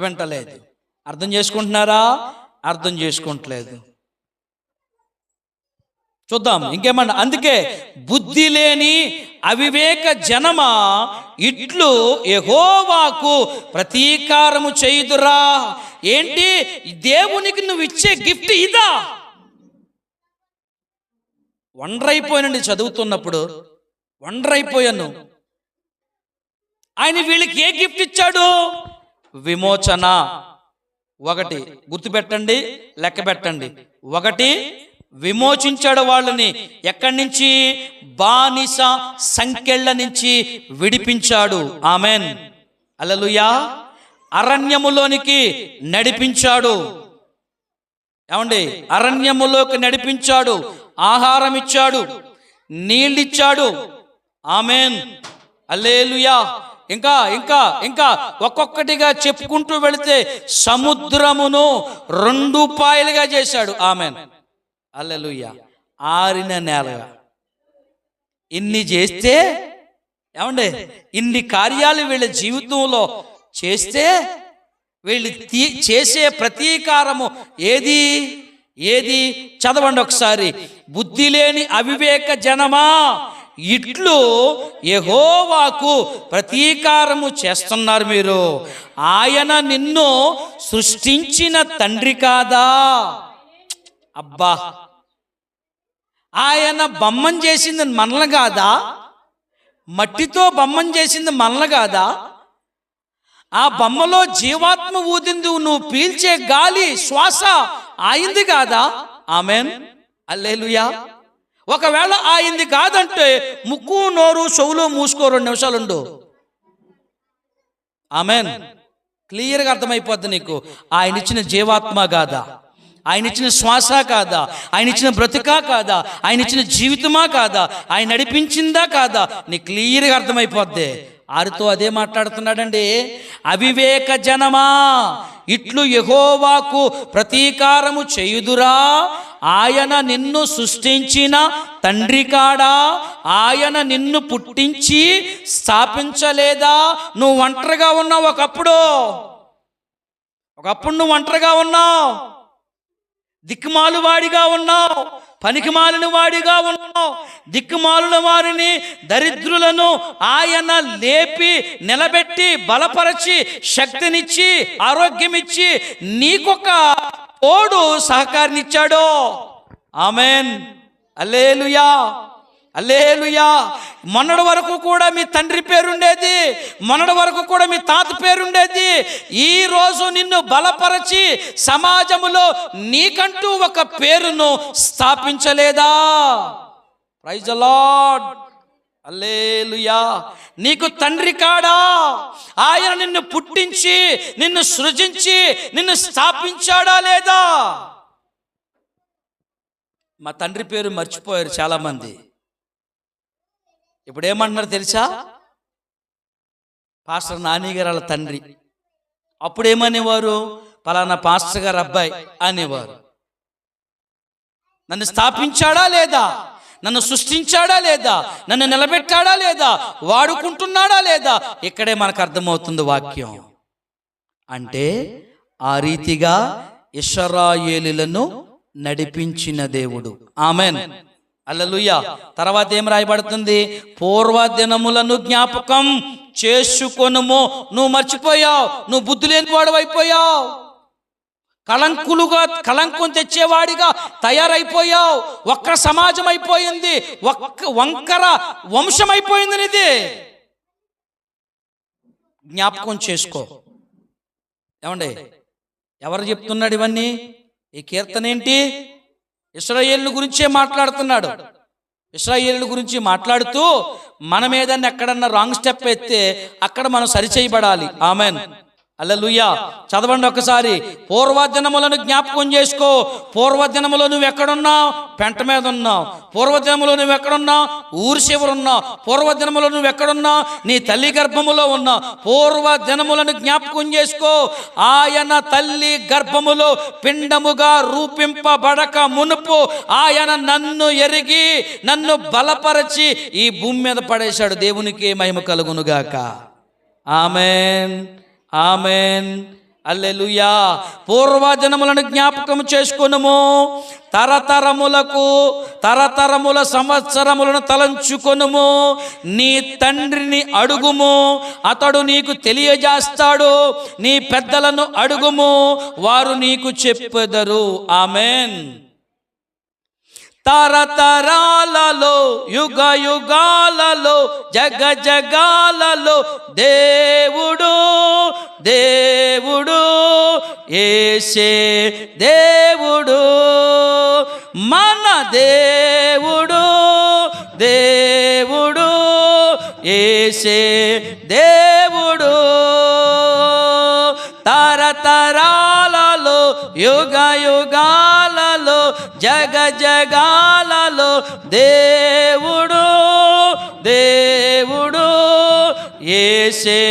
వింటలేదు. అర్థం చేసుకుంటున్నారా? అర్థం చేసుకుంటలేదు. చూద్దాం ఇంకేమన్నా. అందుకే బుద్ధి లేని అవివేక జనమా, ఇట్లు యెహోవాకు ప్రతీకారము చేయుదురా. ఏంటి? దేవునికి నువ్వు ఇచ్చే గిఫ్ట్ ఇదా? వండరైపోయానండి చదువుతున్నప్పుడు, వండరైపోయాను. ఆయన వీళ్ళకి ఏ గిఫ్ట్ ఇచ్చాడు? విమోచన. ఒకటి గుర్తుపెట్టండి, లెక్క పెట్టండి. ఒకటి, విమోచించాడు వాళ్ళని. ఎక్కడి నుంచి? బానిస సంకెళ్ళ నుంచి విడిపించాడు. ఆమెన్, హల్లెలూయా. అరణ్యములోనికి నడిపించాడు. ఏమండి? అరణ్యములోకి నడిపించాడు, ఆహారం ఇచ్చాడు, నీళ్ళిచ్చాడు. ఆమెన్, హల్లెలూయా. ఇంకా ఇంకా ఇంకా ఒక్కొక్కటిగా చెప్పుకుంటూ వెళితే సముద్రమును 2 పాయలుగా చేశాడు. ఆమెన్, హల్లెలూయా. ఆరిన నేలగా ఇన్ని చేస్తే ఏమండి, ఇన్ని కార్యాలు వీళ్ళ జీవితంలో చేస్తే వీళ్ళు చేసే ప్రతీకారము ఏది ఏది చదవండి ఒకసారి. బుద్ధి లేని అవివేక జనమా, ఇట్లు యెహోవాకు ప్రతీకారము చేస్తున్నారు మీరు. ఆయన నిన్ను సృష్టించిన తండ్రి కాదా? అబ్బా, ఆయన బొమ్మం చేసింది మనల్ని కాదా? మట్టితో బొమ్మం చేసింది మనల్ని కాదా? ఆ బొమ్మలో జీవాత్మ ఊదింది, నువ్వు పీల్చే గాలి శ్వాస ఆయింది కాదా? ఆమెన్, హల్లెలూయా. ఒకవేళ ఆయింది కాదంటే ముక్కు నోరు చెవులు మూసుకో 2 నిమిషాలు ఉండు. ఆమెన్. క్లియర్గా అర్థమైపోద్ది నీకు. ఆయన ఇచ్చిన జీవాత్మ కాదా? ఆయన ఇచ్చిన శ్వాస కాదా? ఆయన ఇచ్చిన బ్రతుకా కాదా? ఆయన ఇచ్చిన జీవితమా కాదా? ఆయన నడిపించిందా కాదా? నీకు క్లియర్గా అర్థమైపోద్ది. ఆరితో అదే మాట్లాడుతున్నాడండి. అవివేక జనమా, ఇట్లు యెహోవాకు ప్రతీకారము చేయుదురా. ఆయన నిన్ను సృష్టించిన తండ్రి కాడా? ఆయన నిన్ను పుట్టించి స్థాపించలేదా? నువ్వు ఒంటరిగా ఉన్నావు. ఒకప్పుడు నువ్వు ఒంటరిగా ఉన్నావు, దిక్కుమాలు వాడిగా ఉన్నావు, పనికిమాలిన వాడిగా ఉన్నావు. దిక్కుమాలిన వారిని, దరిద్రులను ఆయన లేపి నిలబెట్టి బలపరచి శక్తినిచ్చి ఆరోగ్యమిచ్చి నీకొక తోడు సహకారినిచ్చాడు. ఆమెన్, హల్లెలూయా, హల్లెలూయా. మొన్నటి వరకు కూడా మీ తండ్రి పేరుండేది, మొన్నటి వరకు కూడా మీ తాత పేరుండేది. ఈ రోజు నిన్ను బలపరచి సమాజములో నీకంటూ ఒక పేరును స్థాపించలేదా? ప్రైజ్ ది లార్డ్, హల్లెలూయా. నీకు తండ్రి కాడా? ఆయన నిన్ను పుట్టించి నిన్ను సృజించి నిన్ను స్థాపించాడా లేదా? మా తండ్రి పేరు మర్చిపోయారు చాలామంది. ఇప్పుడు ఏమంటున్నారు తెలుసా? పాస్టర్ నాని గారు వాళ్ళ తండ్రి. అప్పుడు ఏమనేవారు? పలానా పాస్టర్ గారు అబ్బాయి అనేవారు. నన్ను స్థాపించాడా లేదా? నన్ను సృష్టించాడా లేదా? నన్ను నిలబెట్టాడా లేదా? వాడుకుంటున్నాడా లేదా? ఇక్కడే మనకు అర్థమవుతుంది వాక్యం. అంటే ఆ రీతిగా ఇశ్రాయేలులను నడిపించిన దేవుడు. ఆమెన్, హల్లెలూయా. తర్వాత ఏం రాయబడుతుంది? పూర్వ దినములను జ్ఞాపకం చేసుకొనుము. నువ్వు మర్చిపోయావు, నువ్వు బుద్ధి లేని వాడు అయిపోయావు, కళంకం తెచ్చేవాడిగా తయారైపోయావు. ఒక్క సమాజం అయిపోయింది, వంకర వంశం అయిపోయింది నీది. జ్ఞాపకం చేసుకో. ఏమండి, ఎవరు చెప్తున్నాడు ఇవన్నీ? ఈ కీర్తన ఏంటి? ఇశ్రాయేలు గురించే మాట్లాడుతున్నాడు. ఇశ్రాయేలు గురించి మాట్లాడుతూ మనం ఏదన్నా ఎక్కడన్నా రాంగ్ స్టెప్ ఎత్తే అక్కడ మనం సరిచేయబడాలి. ఆమెన్, హల్లెలూయా. చదవండి ఒకసారి. పూర్వదినములను జ్ఞాపకం చేసుకో. పూర్వదినములో నువ్వు ఎక్కడున్నావు? పెంట మీద ఉన్నావు. పూర్వదినములో నువ్వు ఎక్కడున్నావు? ఊరి చివరున్నావు. పూర్వదినములో నువ్వు ఎక్కడున్నావు? నీ తల్లి గర్భములో ఉన్నావు. పూర్వదినములను జ్ఞాపకం చేసుకో. ఆయన తల్లి గర్భములో పిండముగా రూపింపబడక మునుపు ఆయన నన్ను ఎరిగి నన్ను బలపరచి ఈ భూమి మీద పడేశాడు. దేవునికి మహిమ కలుగునుగాక. ఆమెన్, ఆమెన్, హల్లెలూయా. పూర్వదినములను జ్ఞాపకం చేసుకొనుము. తరతరముల సంవత్సరములను తలంచుకొనుము. నీ తండ్రిని అడుగుము, అతడు నీకు తెలియజేస్తాడు. నీ పెద్దలను అడుగుము, వారు నీకు చెప్పెదరు. ఆమెన్. తరతరాలలో యుగ యుగాలలో జగ జగాలలో దేవుడు దేవుడు యేసే దేవుడు, మన దేవుడు దేవుడు యేసే దేవుడు. తరతరాలలో యుగ యుగాలలో జగ జగాలలో దేవుడు దేవుడు యేసే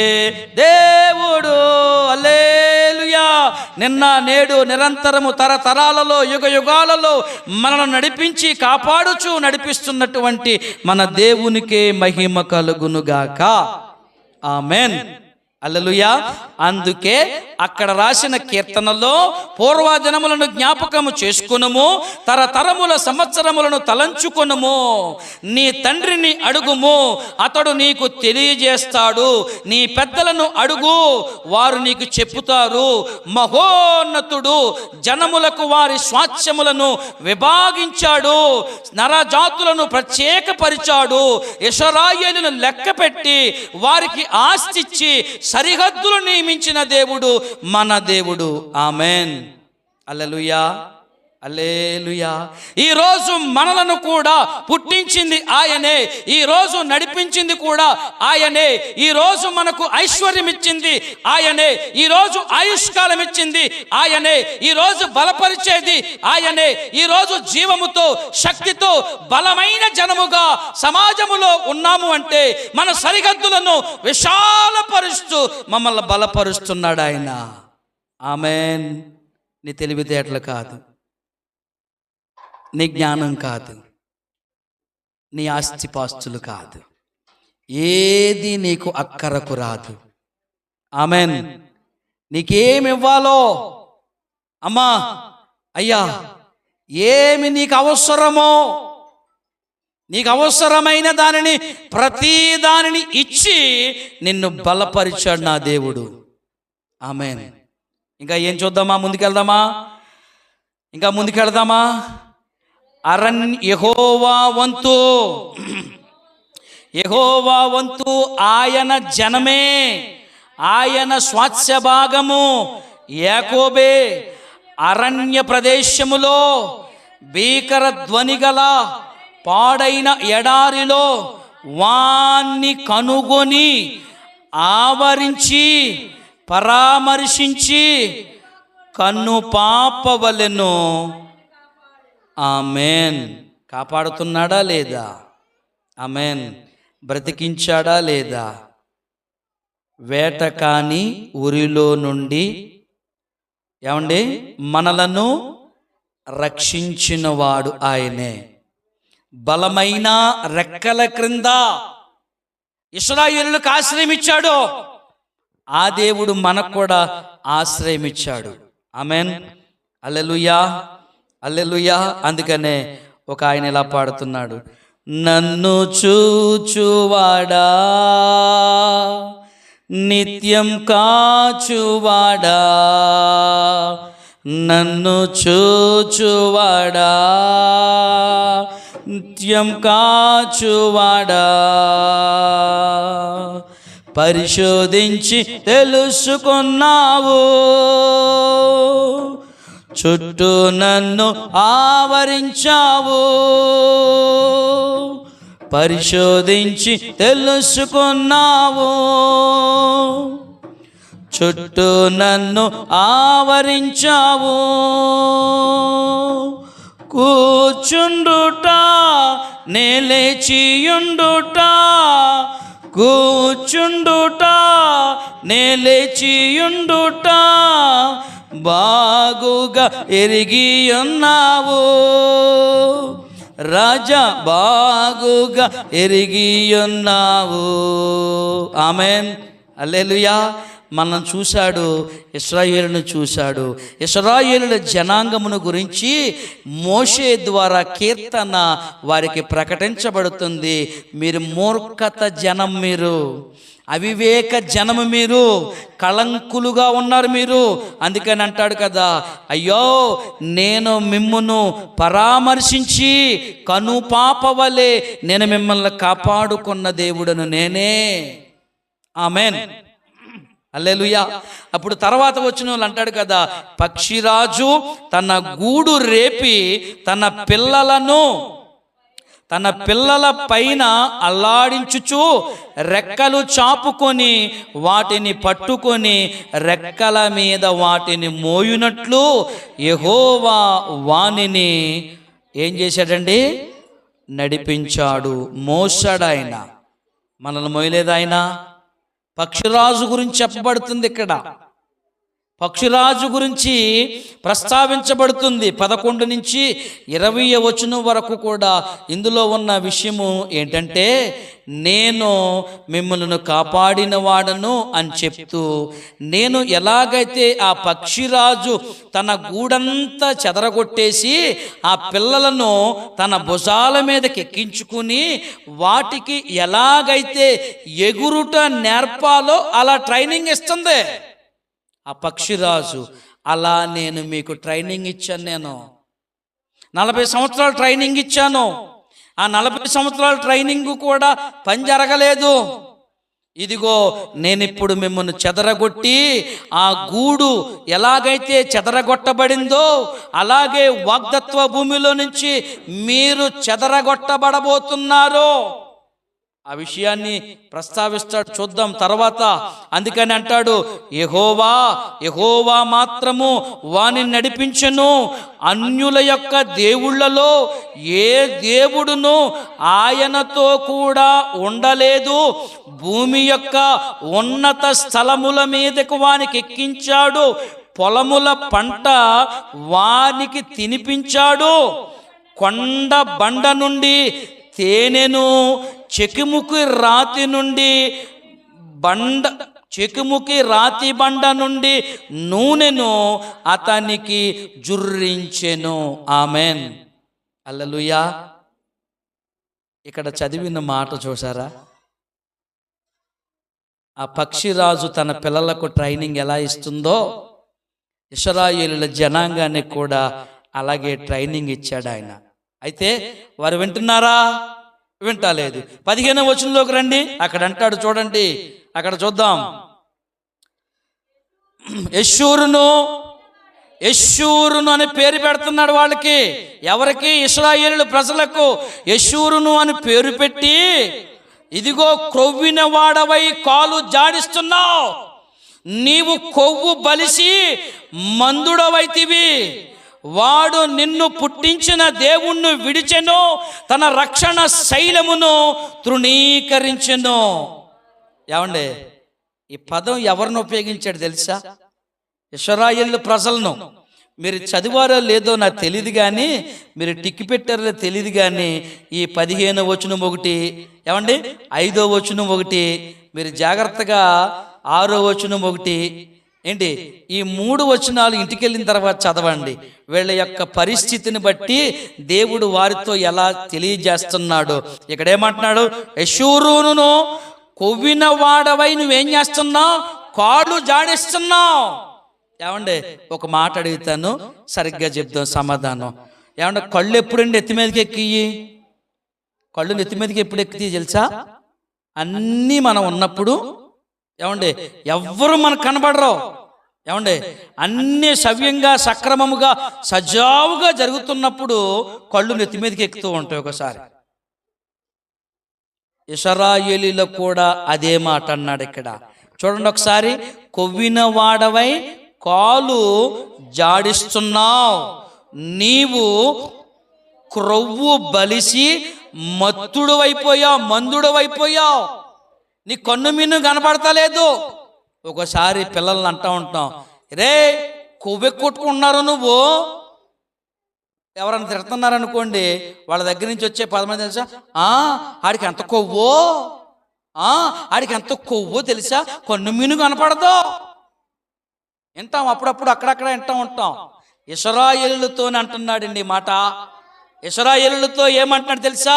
దేవుడు. హల్లెలూయా. నిన్న నిన్న నేడు నిరంతరము తరతరాలలో యుగ యుగాలలో మనల్ని నడిపించి కాపాడుచు నడిపిస్తున్నటువంటి మన దేవునికే మహిమ కలుగునుగాక. ఆమెన్. హల్లెలూయా. అందుకే అక్కడ రాసిన కీర్తనలో పూర్వదినములను జ్ఞాపకము చేసుకొనుము, తరతరముల సంవత్సరములను తలంచుకొనుము, నీ తండ్రిని అడుగుము, అతడు నీకు తెలియజేస్తాడు, నీ పెద్దలను అడుగు, వారు నీకు చెప్పుతారు. మహోన్నతుడు జనములకు వారి స్వాస్థ్యములను విభాగించాడు, నరజాతులను ప్రత్యేకపరిచాడు, ఇశ్రాయేలును లెక్కపెట్టి వారికి ఆస్తిచ్చి సరిహద్దులు నియమించిన దేవుడు మన దేవుడు. ఆమెన్. హల్లెలూయా, హల్లెలూయా. ఈరోజు మనలను కూడా పుట్టించింది ఆయనే, ఈరోజు నడిపించింది కూడా ఆయనే, ఈరోజు మనకు ఐశ్వర్యం ఇచ్చింది ఆయనే, ఈరోజు ఆయుష్కాలం ఇచ్చింది ఆయనే, ఈరోజు బలపరిచేది ఆయనే. ఈరోజు జీవముతో శక్తితో బలమైన జనముగా సమాజములో ఉన్నాము అంటే మన సరిహద్దులను విశాలపరుస్తూ మమ్మల్ని బలపరుస్తున్నాడు ఆయన. ఆమెన్. నీ తెలివితేటలు కాదు, నీ జ్ఞానం కాదు, నీ ఆస్తిపాస్తులు కాదు, ఏది నీకు అక్కరకు రాదు. ఆమెన్. నీకేమివ్వాలో అమ్మా అయ్యా, ఏమి నీకు అవసరమో నీకు అవసరమైన దానిని ప్రతి దానిని ఇచ్చి నిన్ను బలపరిచాడు నా దేవుడు. ఆమెన్. ఇంకా ఏం చూద్దామా? ముందుకెళ్దామా? ఇంకా ముందుకెళ్దామా? యెహోవా వంతు, యెహోవా వంతు ఆయన జనమే, ఆయన స్వాస్థ్య భాగము యాకోబే. అరణ్య ప్రదేశములో భీకర ధ్వని గల పాడైన ఎడారిలో వాన్ని కనుగొని ఆవరించి పరామర్శించి కన్ను పాపవలెను. ఆమెన్. కాపాడుతున్నాడా లేదా? ఆమెన్. బ్రతికించాడా లేదా? వేట కాని ఉరిలో నుండి ఏమండి మనలను రక్షించినవాడు ఆయనే. బలమైన రెక్కల క్రింద ఇశ్రాయేలులకు ఆశ్రయం ఇచ్చాడు, ఆ దేవుడు మనకు కూడా ఆశ్రయం ఇచ్చాడు. ఆమెన్. హల్లెలూయా, హల్లెలూయా. అందుకనే ఒక ఆయన ఇలా పాడుతున్నాడు, నన్ను చూచువాడా, నిత్యం కాచువాడా, నన్ను చూచువాడా, నిత్యం కాచువాడా, పరిశోధించి తెలుసుకున్నావు, చుట్టూ నన్ను ఆవరించావు, పరిశోధించి తెలుసుకున్నావు, చుట్టూ నన్ను ఆవరించావు. కూర్చుండుట నే లేచియుండుట, కూర్చుండుట నే లేచియుండుట బాగుగా ఎరిగి ఉన్నావు రాజా, బాగుగా ఎరిగి ఉన్నావు. ఆమెన్. హల్లెలూయా. మనం చూశాడు, ఇశ్రాయేలును చూశాడు. ఇశ్రాయేలుల జనాంగమును గురించి మోషే ద్వారా కీర్తన వారికి ప్రకటించబడుతుంది. మీరు మూర్ఖత జనం, మీరు అవివేక జనము, మీరు కళంకులుగా ఉన్నారు మీరు. అందుకని అంటాడు కదా, అయ్యో నేను మిమ్మును పరామర్శించి కనుపాపవలే నేను మిమ్మల్ని కాపాడుకున్న దేవుడను నేనే. ఆమెన్. హల్లెలూయా. అప్పుడు తర్వాత వచ్చిన వాళ్ళు అంటాడు కదా, పక్షిరాజు తన గూడు రేపి తన పిల్లల పైన అల్లాడించుచు రెక్కలు చాపుకొని వాటిని పట్టుకొని రెక్కల మీద వాటిని మోయునట్లు యెహోవా వానిని ఏం చేశాడండి? నడిపించాడు, మోసాడు. ఆయన మనల్ని మోయలేదు. ఆయన పక్షిరాజు గురించి చెప్పబడుతుంది ఇక్కడ. పక్షిరాజు గురించి ప్రస్తావించబడుతుంది 11 నుంచి 20 వచనం వరకు కూడా. ఇందులో ఉన్న విషయము ఏంటంటే, నేను మిమ్మల్ని కాపాడిన వాడను అని చెప్తూ, నేను ఎలాగైతే ఆ పక్షిరాజు తన గూడంతా చెదరగొట్టేసి ఆ పిల్లలను తన భుజాల మీదకి ఎక్కించుకుని వాటికి ఎలాగైతే ఎగురుట నేర్పాలో అలా ట్రైనింగ్ ఇస్తుంది ఆ పక్షిరాజు. అలా నేను మీకు ట్రైనింగ్ ఇచ్చాను. నేను 40 సంవత్సరాలు ట్రైనింగ్ ఇచ్చాను. ఆ 40 సంవత్సరాల ట్రైనింగ్ కూడా పని జరగలేదు. ఇదిగో నేనిప్పుడు మిమ్మల్ని చెదరగొట్టి ఆ గూడు ఎలాగైతే చెదరగొట్టబడిందో అలాగే వాగ్దత్వ భూమిలో నుంచి మీరు చెదరగొట్టబడబోతున్నారు. ఆ విషయాన్ని ప్రస్తావిస్తాడు, చూద్దాం తర్వాత. అందుకని అంటాడు, యెహోవా మాత్రము వాని నడిపించెను, అన్యుల యొక్క దేవుళ్ళలో ఏ దేవుడును ఆయనతో కూడా ఉండలేదు. భూమి యొక్క ఉన్నత స్థలముల మీదకు వానికి ఎక్కించాడు, పొలముల పంట వానికి తినిపించాడు. కొండ బండ నుండి తేనెను, చెకుముకి రాతి బండ నుండి నూనెను అతనికి జుర్రించెను. ఆమెన్, హల్లెలూయా. ఇక్కడ చదివిన మాట చూసారా? ఆ పక్షిరాజు తన పిల్లలకు ట్రైనింగ్ ఎలా ఇస్తుందో ఇశ్రాయేలుల జనాంగానికి కూడా అలాగే ట్రైనింగ్ ఇచ్చాడు ఆయన. అయితే వారు వింటున్నారా? వింటలేదు. 15వ వచనంలోకి రండి. అక్కడ అంటాడు చూడండి, అక్కడ చూద్దాం. యెషూరును అని పేరు పెడుతున్నాడు వాళ్ళకి. ఎవరికి? ఇశ్రాయేలు ప్రజలకు. యెషూరును అని పేరు పెట్టి, ఇదిగో క్రొవ్విన వాడవై కాలు జాడిస్తున్నావు, నీవు కొవ్వు బలిసి మందుడవైతివి. వాడు నిన్ను పుట్టించిన దేవుణ్ణి విడిచెను, తన రక్షణ శైలమును తృణీకరించెను. ఏమండి, ఈ పదం ఎవరిని ఉపయోగించాడు తెలుసా? ఇశ్రాయేలు ప్రజలను. మీరు చదివారో లేదో నాకు తెలియదు కానీ, మీరు టిక్కి పెట్టారో తెలియదు కానీ, ఈ 15వ వచనం ఒకటి, ఏమండి 5వ వచనం ఒకటి, మీరు జాగ్రత్తగా 6వ వచనం ఒకటి, ఏంటి ఈ 3 వచనాలు ఇంటికి వెళ్ళిన తర్వాత చదవండి. వీళ్ళ యొక్క పరిస్థితిని బట్టి దేవుడు వారితో ఎలా తెలియజేస్తున్నాడు. ఇక్కడ ఏమంటున్నాడు? యెషూరును కొవ్విన వాడవై నువ్వేం చేస్తున్నావు? కాళ్ళు జాడిస్తున్నావు. ఏమండి, ఒక మాట అడుగుతాను, సరిగ్గా చెప్తాం సమాధానం. ఏమంటే కళ్ళు ఎప్పుడండి ఎత్తి మీదకి ఎక్కి? కళ్ళు నెత్తి మీదకి ఎప్పుడు ఎక్కితే తెలుసా? అన్నీ మనం ఉన్నప్పుడు. ఏమండి, ఎవ్వరు మనకు కనబడరు. ఏమండి, అన్నీ సవ్యంగా సక్రమముగా సజావుగా జరుగుతున్నప్పుడు కళ్ళు నెత్తి మీదకి ఎక్కుతూ ఉంటాయి. ఒకసారి ఇశ్రాయేలీయులకు కూడా అదే మాట అన్నాడు ఇక్కడ. చూడండి ఒకసారి. కొవ్విన వాడవై కాలు జాడిస్తున్నావు, నీవు క్రొవ్వు బలిసి మందుడవైపోయావు, నీ కన్ను మీను కనపడతలేదు. ఒకసారి పిల్లల్ని అంటూ ఉంటాం, రే కొవ్వెక్కొట్టుకుంటున్నారు నువ్వు. ఎవరైనా తిడుతున్నారనుకోండి, వాళ్ళ దగ్గర నుంచి వచ్చే 10 మంది తెలుసా? ఆడికి ఎంత కొవ్వో, ఆడికి ఎంత కొవ్వో తెలుసా, కన్ను మీను కనపడదు. వింటాం అప్పుడప్పుడు, అక్కడక్కడ వింటూ ఉంటాం. ఇశ్రాయేలులతోనే అంటున్నాడండి మాట. ఇశ్రాయేలులతో ఏమంటున్నాడు తెలుసా?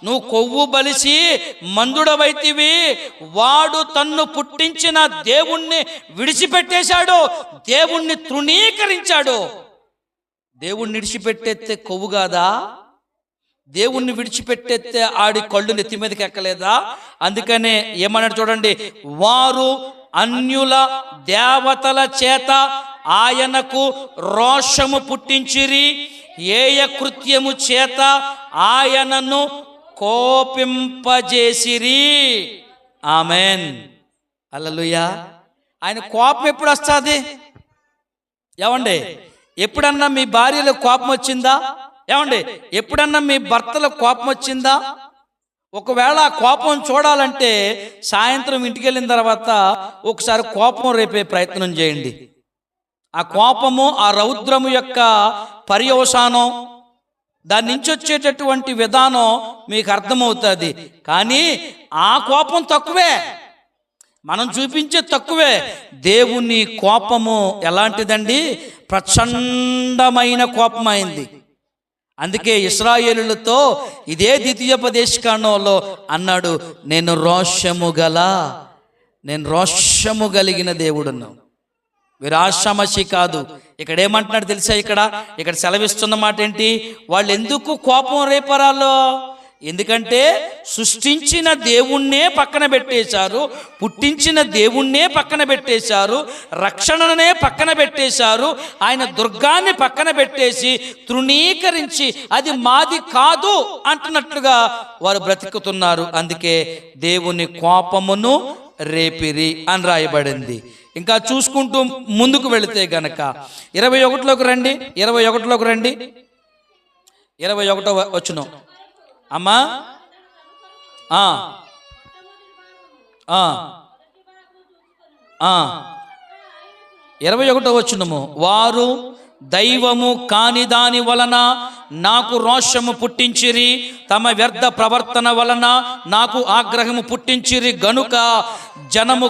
నువ్వు కొవ్వు బలిసి మందుడవైతివి, వాడు తన్ను పుట్టించిన దేవుణ్ణి విడిచిపెట్టేశాడు, దేవుణ్ణి తృణీకరించాడు. దేవుణ్ణి విడిచిపెట్టేస్తే కొవ్వు కాదా? దేవుణ్ణి విడిచిపెట్టేస్తే ఆడి కళ్ళు నెత్తి మీదకి ఎక్కలేదా? అందుకనే ఏమన్నాడు చూడండి, వారు అన్యుల దేవతల చేత ఆయనకు రోషము పుట్టించిరి, ఏయ కృత్యము చేత ఆయనను కోపింపజేసిరి. ఆమెన్, హల్లెలూయా. ఆయన కోపం ఎప్పుడు వస్తుంది? ఏమండి, ఎప్పుడన్నా మీ భార్యలకు కోపం వచ్చిందా? ఏమండి, ఎప్పుడన్నా మీ భర్తలకు కోపం వచ్చిందా? ఒకవేళ ఆ కోపం చూడాలంటే సాయంత్రం ఇంటికి వెళ్ళిన తర్వాత ఒకసారి కోపం రేపే ప్రయత్నం చేయండి. ఆ కోపము, ఆ రౌద్రము యొక్క పర్యవసానం, దాని నుంచి వచ్చేటటువంటి విధానం మీకు అర్థమవుతుంది. కానీ ఆ కోపం తక్కువే, మనం చూపించే తక్కువే. దేవుని కోపము ఎలాంటిదండి? ప్రచండమైన కోపమైంది. అందుకే ఇశ్రాయేలులతో ఇదే ద్వితీయోపదేశకాండంలో అన్నాడు, నేను రోషము కలిగిన దేవుడును. మీరు ఆషామషి కాదు. ఇక్కడ ఏమంటున్నాడు తెలుసా? ఇక్కడ సెలవిస్తున్న మాట ఏంటి? వాళ్ళు ఎందుకు కోపం రేపరాలో? ఎందుకంటే సృష్టించిన దేవుణ్ణే పక్కన పెట్టేశారు, పుట్టించిన దేవుణ్ణే పక్కన పెట్టేశారు, రక్షణనే పక్కన పెట్టేశారు, ఆయన దుర్గాన్ని పక్కన పెట్టేసి తృణీకరించి అది మాది కాదు అంటున్నట్లుగా వారు బ్రతుకుతున్నారు. అందుకే దేవుని కోపమును రేపిరి అని రాయబడింది. ఇంకా చూసుకుంటూ ముందుకు వెళితే గనక 21లోకి రండి. 21 వచనం అమ్మా. 21 వచనము, వారు దైవము కాని దాని వలన నాకు రోషము పుట్టించిరి, తమ వ్యర్థ ప్రవర్తన వలన నాకు ఆగ్రహము పుట్టించిరి గనుక జనము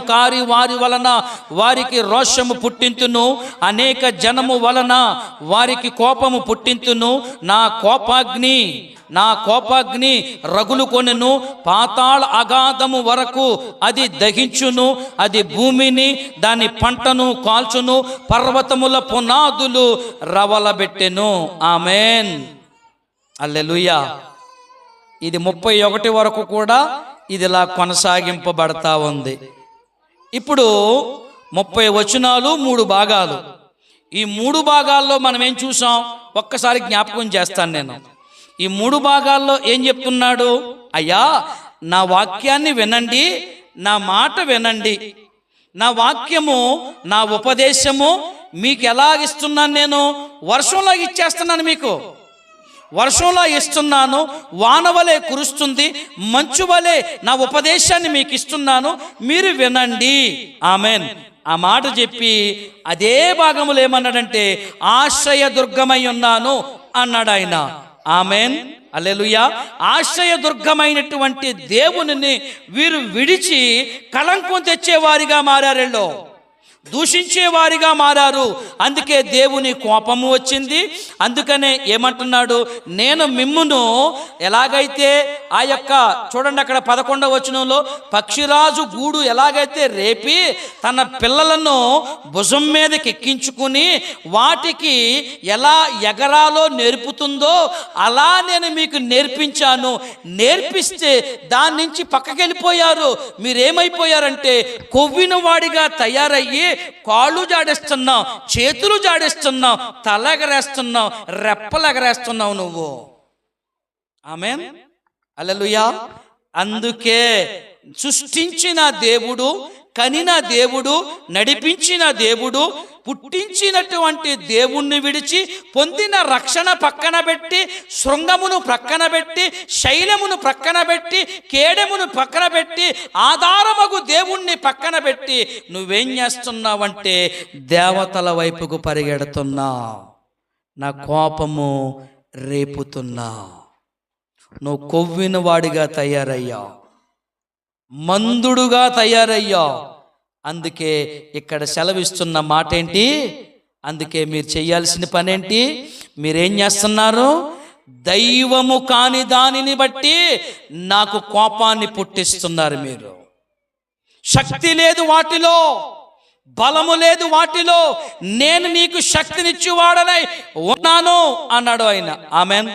కారి వారి వలన వారికి రోషము పుట్టింతును, అనేక జనము వలన వారికి కోపము పుట్టింతును. నా కోపాగ్ని రగులు కొనెను, పాతాళ అగాధము వరకు అది దహించును, అది భూమిని దాని పంటను కాల్చును, పర్వతముల పునాదులు రవలబెట్టెను. ఆమేన్, హల్లెలూయా. ఇది 31 వరకు కూడా ఇదిలా కొనసాగింపబడతా ఉంది. ఇప్పుడు 30 వచనాలు 3 భాగాలు. ఈ 3 భాగాల్లో మనం ఏం చూసాం ఒక్కసారి జ్ఞాపకం చేస్తాను నేను. ఈ 3 భాగాల్లో ఏం చెప్తున్నాడు? అయ్యా, నా వాక్యాన్ని వినండి, నా మాట వినండి, నా వాక్యము, నా ఉపదేశము మీకు ఎలాగిస్తున్నాను? నేను వర్షంలా ఇచ్చేస్తున్నాను, మీకు వర్షంలా ఇస్తున్నాను, వానవలే కురుస్తుంది, మంచు వలె నా ఉపదేశాన్ని మీకు ఇస్తున్నాను, మీరు వినండి. ఆమేన్. ఆ మాట చెప్పి అదే భాగములు ఏమన్నాడంటే ఆశ్రయ దుర్గమై ఉన్నాను అన్నాడు ఆయన. ఆమేన్, హల్లెలూయా. ఆశ్రయ దుర్గమైనటువంటి దేవునిని వీరు విడిచి కళంకం తెచ్చేవారిగా మారారెళ్ళో, దూషించేవారిగా మారారు. అందుకే దేవుని కోపము వచ్చింది. అందుకనే ఏమంటున్నాడు? నేను మిమ్మును ఎలాగైతే ఆ యొక్క చూడండి అక్కడ 11వ వచనంలో, పక్షిరాజు గూడు ఎలాగైతే రేపి తన పిల్లలను భుజం మీదకి ఎక్కించుకుని వాటికి ఎలా ఎగరాలో నేర్పుతుందో అలా నేను మీకు నేర్పించాను. నేర్పిస్తే దాని నుంచి పక్కకి వెళ్ళిపోయారు. మీరేమైపోయారంటే కొవ్విన వాడిగా తయారయ్యి కాళ్ళు జాడేస్తున్నావు, చేతులు జాడేస్తున్నావు, తల ఎగరేస్తున్నావు, రెప్పలు ఎగరేస్తున్నావు నువ్వు. ఆమేన్, హల్లెలూయా. అందుకే సృష్టించిన దేవుడు, కనిన దేవుడు, నడిపించిన దేవుడు, పుట్టించినటువంటి దేవుణ్ణి విడిచి పొందిన రక్షణ పక్కన పెట్టి, శృంగమును ప్రక్కన పెట్టి, శైలమును ప్రక్కన పెట్టి, కేడమును పక్కన పెట్టి, ఆధారమగు దేవుణ్ణి పక్కన పెట్టి నువ్వేం చేస్తున్నావంటే దేవతల వైపుకు పరిగెడుతున్నావు, నా కోపము రేపుతున్నావు, నువ్వు కొవ్విన వాడిగా తయారయ్యావు, మందుడుగా తయారయ్యావు. అందుకే ఇక్కడ సెలవిస్తున్న మాట ఏంటి? అందుకే మీరు చేయాల్సిన పని ఏంటి? మీరేం చేస్తున్నారు? దైవము కాని దానిని బట్టి నాకు కోపాన్ని పుట్టిస్తున్నారు. మీరు శక్తి లేదు వాటిలో, బలము లేదు వాటిలో, నేను నీకు శక్తినిచ్చువాడనై ఉన్నాను అన్నాడు ఆయన. Amen,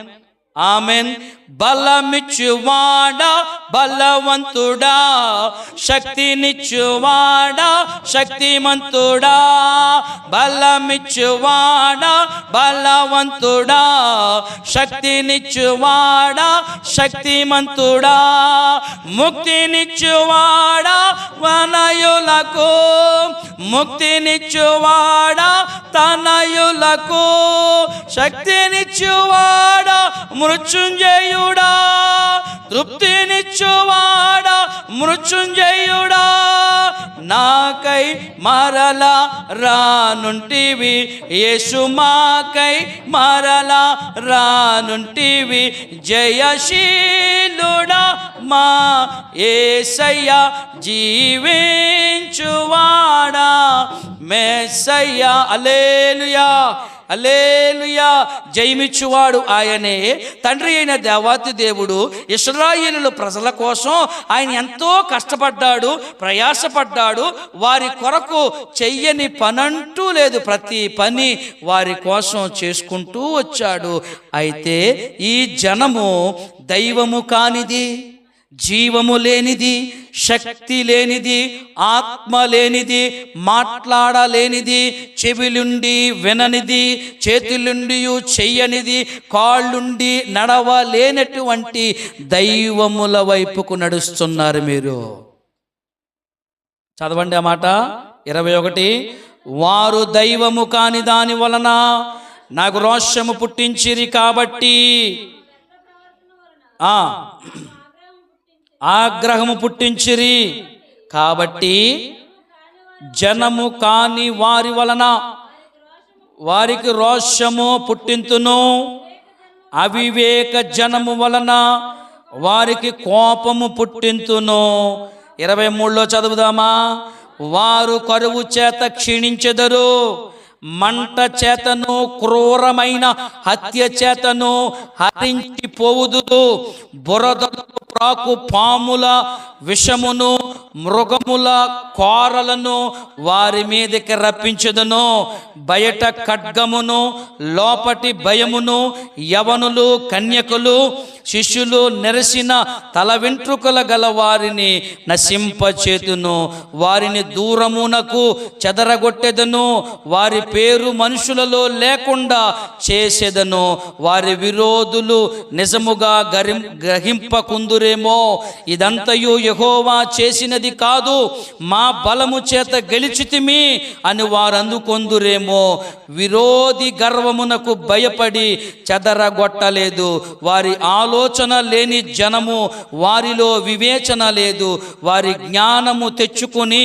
amen. బలమిచ్చువాడా బలవంతుడా, శక్తినిచ్చువాడా శక్తిమంతుడా, బలమిచ్చువాడా బలవంతుడా, శక్తినిచ్చువాడా శక్తిమంతుడా, ముక్తినిచ్చువాడా వనయులకు, ముక్తినిచ్చువాడా తనయులకు, శక్తినిచ్చువాడా మృత్యుంజయుడా, తృప్తినిచ్చువాడా మృత్యుంజయుడా నాకై మరలా రానుంటివి, యేసు మాకై మరలా రానుంటివి, జయశీలుడా మా యేసయ్యా జీవించువాడా మెస్సయ్యా. హల్లెలూయా హల్లెలూయా. జయమిచ్చువాడు ఆయనే. తండ్రి అయిన దేవాతి దేవుడు ఇశ్రాయేలు ప్రజల కోసం ఆయన ఎంతో కష్టపడ్డాడు, ప్రయాసపడ్డాడు. వారి కొరకు చెయ్యని పనంటూ లేదు, ప్రతి పని వారి కోసం చేసుకుంటూ వచ్చాడు. అయితే ఈ జనము దైవము కానిది, జీవము లేనిది, శక్తి లేనిది, ఆత్మ లేనిది, మాట్లాడలేనిది, చెవిలుండి విననిది, చేతులుండి చెయ్యనిది, కాళ్ళుండి నడవలేనటువంటి దైవముల వైపుకు నడుస్తున్నారు మీరు. చదవండి ఆ మాట 21. వారు దైవము కాని దాని వలన నాకు రోషము పుట్టించిరి కాబట్టి ఆగ్రహము పుట్టించిరి కాబట్టి జనము కాని వారి వలన వారికి రోషము పుట్టింతును, అవివేక జనము వలన వారికి కోపము పుట్టింతును. 23లో చదువుదామా. వారు కరువు చేత క్షీణించెదరు, మంట చేతను క్రూరమైన హత్య చేతను హరించిపోవుదురు, బురదలు ప్రాకు పాముల విషమును మృగముల కోరలను వారి మీదకి రప్పించదును, బయట ఖడ్గమును లోపటి భయమును యవనులు కన్యకులు శిష్యులు నెరసిన తల వెంట్రుకల గల వారిని నశింపచేతును, వారిని దూరమునకు చెదరగొట్టెదను, వారి పేరు మనుషులలో లేకుండా చేసేదను, వారి విరోధులు నిజముగా గ్రహింపకుందురేమో, ఇదంతయు యెహోవా చేసినది కాదు, మా బలము చేత గెలిచితిమి అని వారు అందుకొందురేమో. విరోధి గర్వమునకు భయపడి చెదరగొట్టలేదు, వారి ఆలోచన లేని జనము, వారిలో వివేచన లేదు, వారి జ్ఞానము తెచ్చుకొని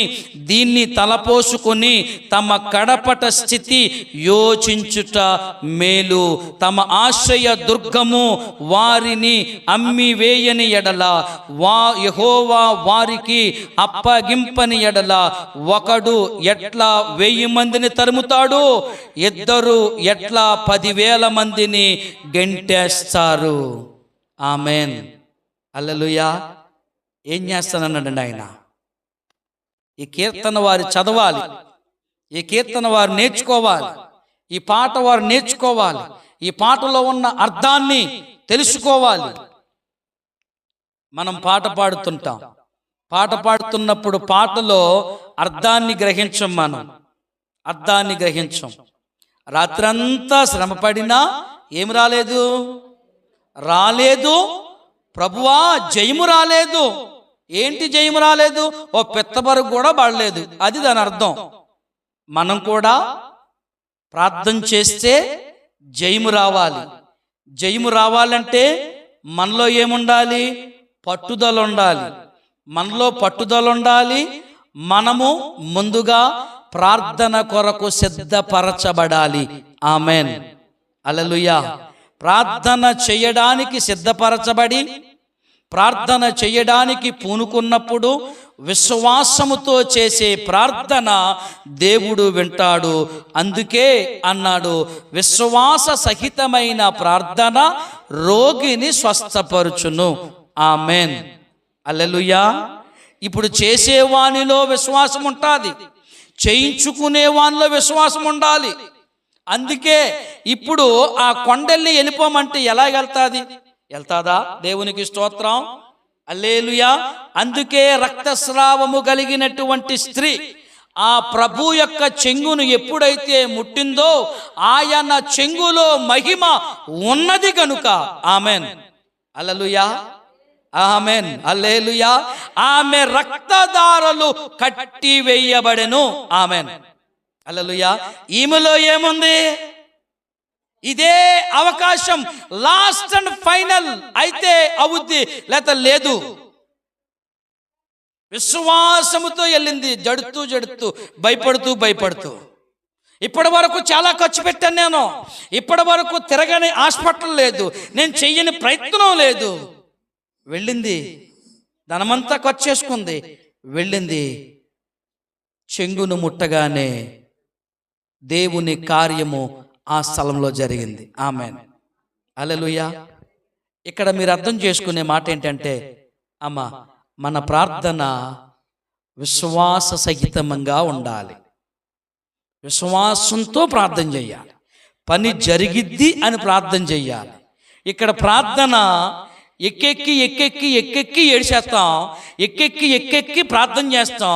దీన్ని తలపోసుకొని తమ కడపట స్థితి యోచించుట మేలు, తమ ఆశ్రయ దుర్గము వారిని అమ్మి వేయని ఎడల, యెహోవా వారికి అప్పగింపని ఎడల, ఒకడు ఎట్లా 1000 మందిని తరుముతాడు, ఇద్దరు ఎట్లా 10,000 మందిని గెంటేస్తారు. Amen hallelujah. ఏం చేస్తానన్నాడండి ఆయన? ఈ కీర్తన వారు చదవాలి, ఈ కీర్తన వారు నేర్చుకోవాలి, ఈ పాట వారు నేర్చుకోవాలి, ఈ పాటలో ఉన్న అర్థాన్ని తెలుసుకోవాలి. మనం పాట పాడుతుంటాం, పాట పాడుతున్నప్పుడు పాటలో అర్థాన్ని గ్రహించం, మనం అర్థాన్ని గ్రహించం. రాత్రంతా శ్రమపడినా ఏం రాలేదు ప్రభువా, జయము రాలేదు. ఏంటి జయము రాలేదు? ఓ పెత్తబరుగు కూడా పడలేదు, అది దాని అర్థం. మనం కూడా ప్రార్థన చేస్తే జయము రావాలి. జయము రావాలంటే మనలో ఏముండాలి? పట్టుదల ఉండాలి. మనలో పట్టుదల ఉండాలి. మనము ముందుగా ప్రార్థన కొరకు సిద్ధపరచబడాలి. Amen hallelujah. ప్రార్థన చేయడానికి సిద్ధపరచబడి ప్రార్థన చేయడానికి పూనుకున్నప్పుడు విశ్వాసముతో చేసే ప్రార్థన దేవుడు వింటాడు. అందుకే అన్నాడు, విశ్వాస సహితమైన ప్రార్థన రోగిని స్వస్థపరుచును. Amen hallelujah. ఇప్పుడు చేసేవానిలో విశ్వాసం ఉంటుంది, చేయించుకునే వానిలో విశ్వాసం ఉండాలి. అందుకే ఇప్పుడు ఆ కొండల్ని వెళ్ళిపోమంటే ఎలా వెళ్తాదా? దేవునికి స్తోత్రం, హల్లెలూయా. అందుకే రక్తస్రావము కలిగినటువంటి స్త్రీ ఆ ప్రభు యొక్క చెంగును ఎప్పుడైతే ముట్టిందో ఆయన చెంగులో మహిమ ఉన్నది కనుక ఆమెన్ హల్లెలూయా, ఆమెన్ హల్లెలూయా. ఆమె రక్తధారలు కట్టి వేయబడెను. Amen hallelujah. ఈమెలో ఏముంది? ఇదే అవకాశం, లాస్ట్ అండ్ ఫైనల్ అయితే అవుద్ది, లేక లేదు. విశ్వాసముతో వెళ్ళింది, జడుతూ జడుతూ, భయపడుతూ. ఇప్పటి వరకు చాలా ఖర్చు పెట్టాను నేను, ఇప్పటి వరకు తిరగని హాస్పిటల్ లేదు, నేను చెయ్యని ప్రయత్నం లేదు. వెళ్ళింది, ధనమంతా ఖర్చు చేసుకుంది, వెళ్ళింది. చెంగును ముట్టగానే దేవుని కార్యము ఆ స్థలంలో జరిగింది. ఆమేన్, హల్లెలూయా. ఇక్కడ మీరు అర్థం చేసుకునే మాట ఏంటంటే, అమ్మ, మన ప్రార్థన విశ్వాస సహితంగా ఉండాలి. విశ్వాసంతో ప్రార్థన చేయాలి. పని జరిగిద్ది అని ప్రార్థన చేయాలి. ఇక్కడ ప్రార్థన ఎక్కెక్కి ఏడ్చేస్తాం, ఎక్కెక్కి ప్రార్థన చేస్తాం,